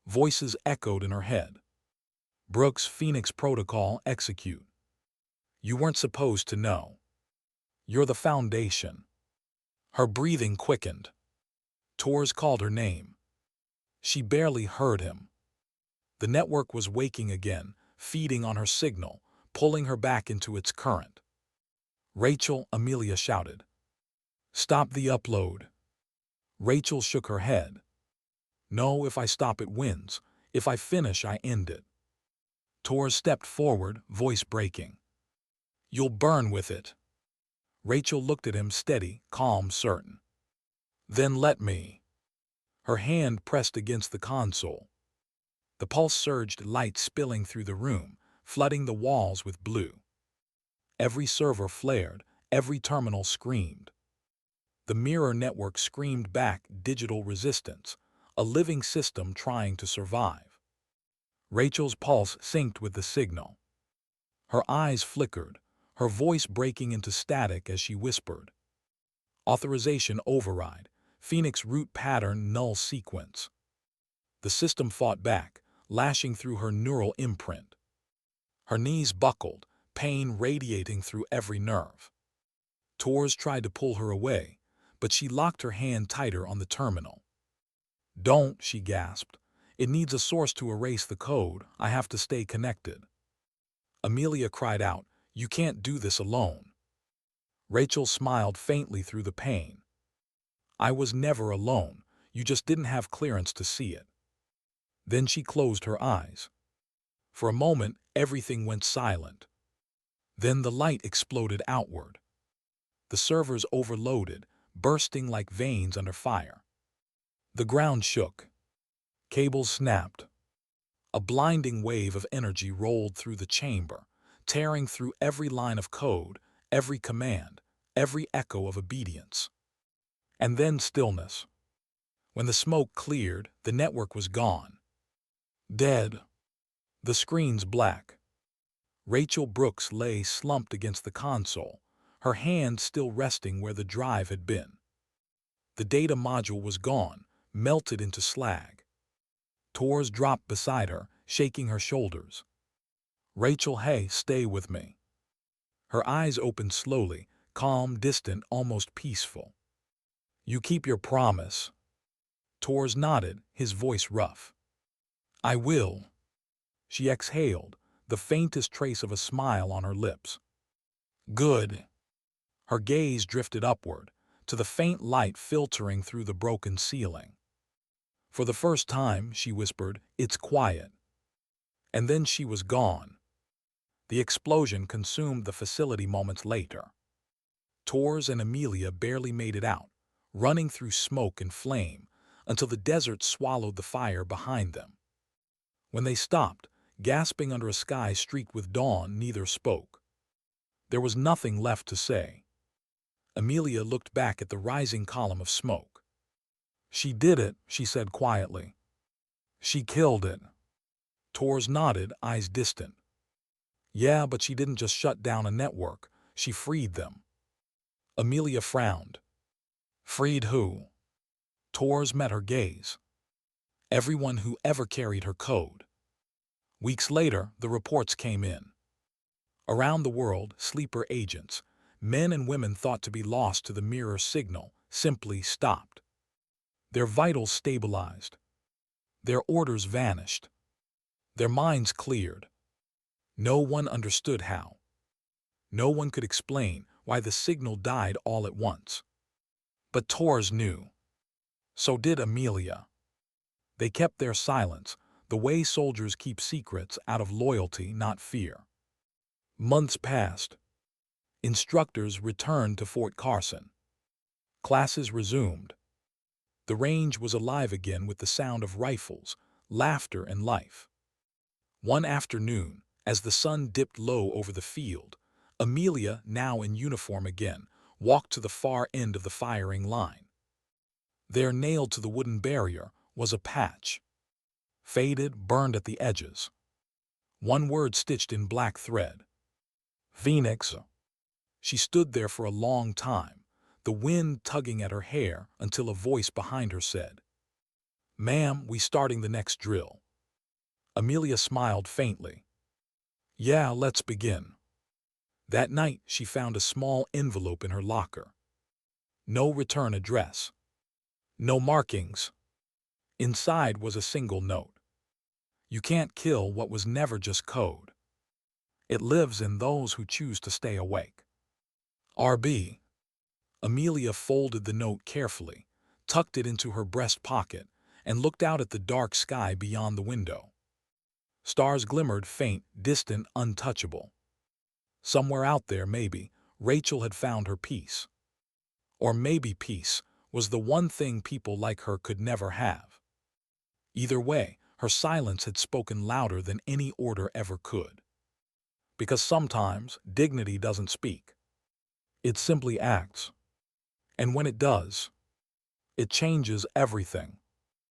Voices echoed in her head. Brooks, Phoenix Protocol, execute. You weren't supposed to know. You're the foundation. Her breathing quickened. Tors called her name. She barely heard him. The network was waking again, feeding on her signal, pulling her back into its current. Rachel, Amelia shouted. Stop the upload. Rachel shook her head. No, if I stop it wins. If I finish, I end it. Tors stepped forward, voice breaking. You'll burn with it. Rachel looked at him steady, calm, certain. Then let me. Her hand pressed against the console. The pulse surged, light spilling through the room, flooding the walls with blue. Every server flared, every terminal screamed. The mirror network screamed back digital resistance, a living system trying to survive. Rachel's pulse synced with the signal. Her eyes flickered, her voice breaking into static as she whispered. Authorization override, Phoenix root pattern null sequence. The system fought back, lashing through her neural imprint. Her knees buckled, pain radiating through every nerve. Tors tried to pull her away, but she locked her hand tighter on the terminal. Don't, she gasped. It needs a source to erase the code. I have to stay connected. Amelia cried out, You can't do this alone. Rachel smiled faintly through the pain. I was never alone. You just didn't have clearance to see it. Then she closed her eyes. For a moment, everything went silent. Then the light exploded outward. The servers overloaded, bursting like veins under fire. The ground shook. Cables snapped. A blinding wave of energy rolled through the chamber, tearing through every line of code, every command, every echo of obedience. And then stillness. When the smoke cleared, the network was gone. Dead. The screens black. Rachel Brooks lay slumped against the console, her hand still resting where the drive had been. The data module was gone, melted into slag. Tors dropped beside her, shaking her shoulders. Rachel, hey, stay with me. Her eyes opened slowly, calm, distant, almost peaceful. You keep your promise. Tors nodded, his voice rough. I will. She exhaled, the faintest trace of a smile on her lips. Good. Her gaze drifted upward, to the faint light filtering through the broken ceiling. For the first time, she whispered, It's quiet. And then she was gone. The explosion consumed the facility moments later. Tors and Amelia barely made it out, running through smoke and flame, until the desert swallowed the fire behind them. When they stopped, gasping under a sky streaked with dawn, neither spoke. There was nothing left to say. Amelia looked back at the rising column of smoke. She did it, she said quietly. She killed it. Tors nodded, eyes distant. Yeah, but she didn't just shut down a network. She freed them. Amelia frowned. Freed who? Tors met her gaze. Everyone who ever carried her code. Weeks later, the reports came in. Around the world, sleeper agents, men and women thought to be lost to the mirror signal, simply stopped. Their vitals stabilized. Their orders vanished. Their minds cleared. No one understood how. No one could explain why the signal died all at once. But Tors knew. So did Amelia. They kept their silence, the way soldiers keep secrets out of loyalty, not fear. Months passed. Instructors returned to Fort Carson. Classes resumed. The range was alive again with the sound of rifles, laughter, and life. One afternoon, as the sun dipped low over the field, Amelia, now in uniform again, walked to the far end of the firing line. There, nailed to the wooden barrier, was a patch. Faded, burned at the edges. One word stitched in black thread. Phoenix. She stood there for a long time, the wind tugging at her hair until a voice behind her said, Ma'am, we starting the next drill. Amelia smiled faintly. Yeah, let's begin. That night, she found a small envelope in her locker. No return address. No markings. Inside was a single note. You can't kill what was never just code. It lives in those who choose to stay awake. RB. Amelia folded the note carefully, tucked it into her breast pocket, and looked out at the dark sky beyond the window. Stars glimmered faint, distant, untouchable. Somewhere out there, maybe, Rachel had found her peace. Or maybe peace was the one thing people like her could never have. Either way, her silence had spoken louder than any order ever could. Because sometimes dignity doesn't speak. It simply acts. And when it does, it changes everything.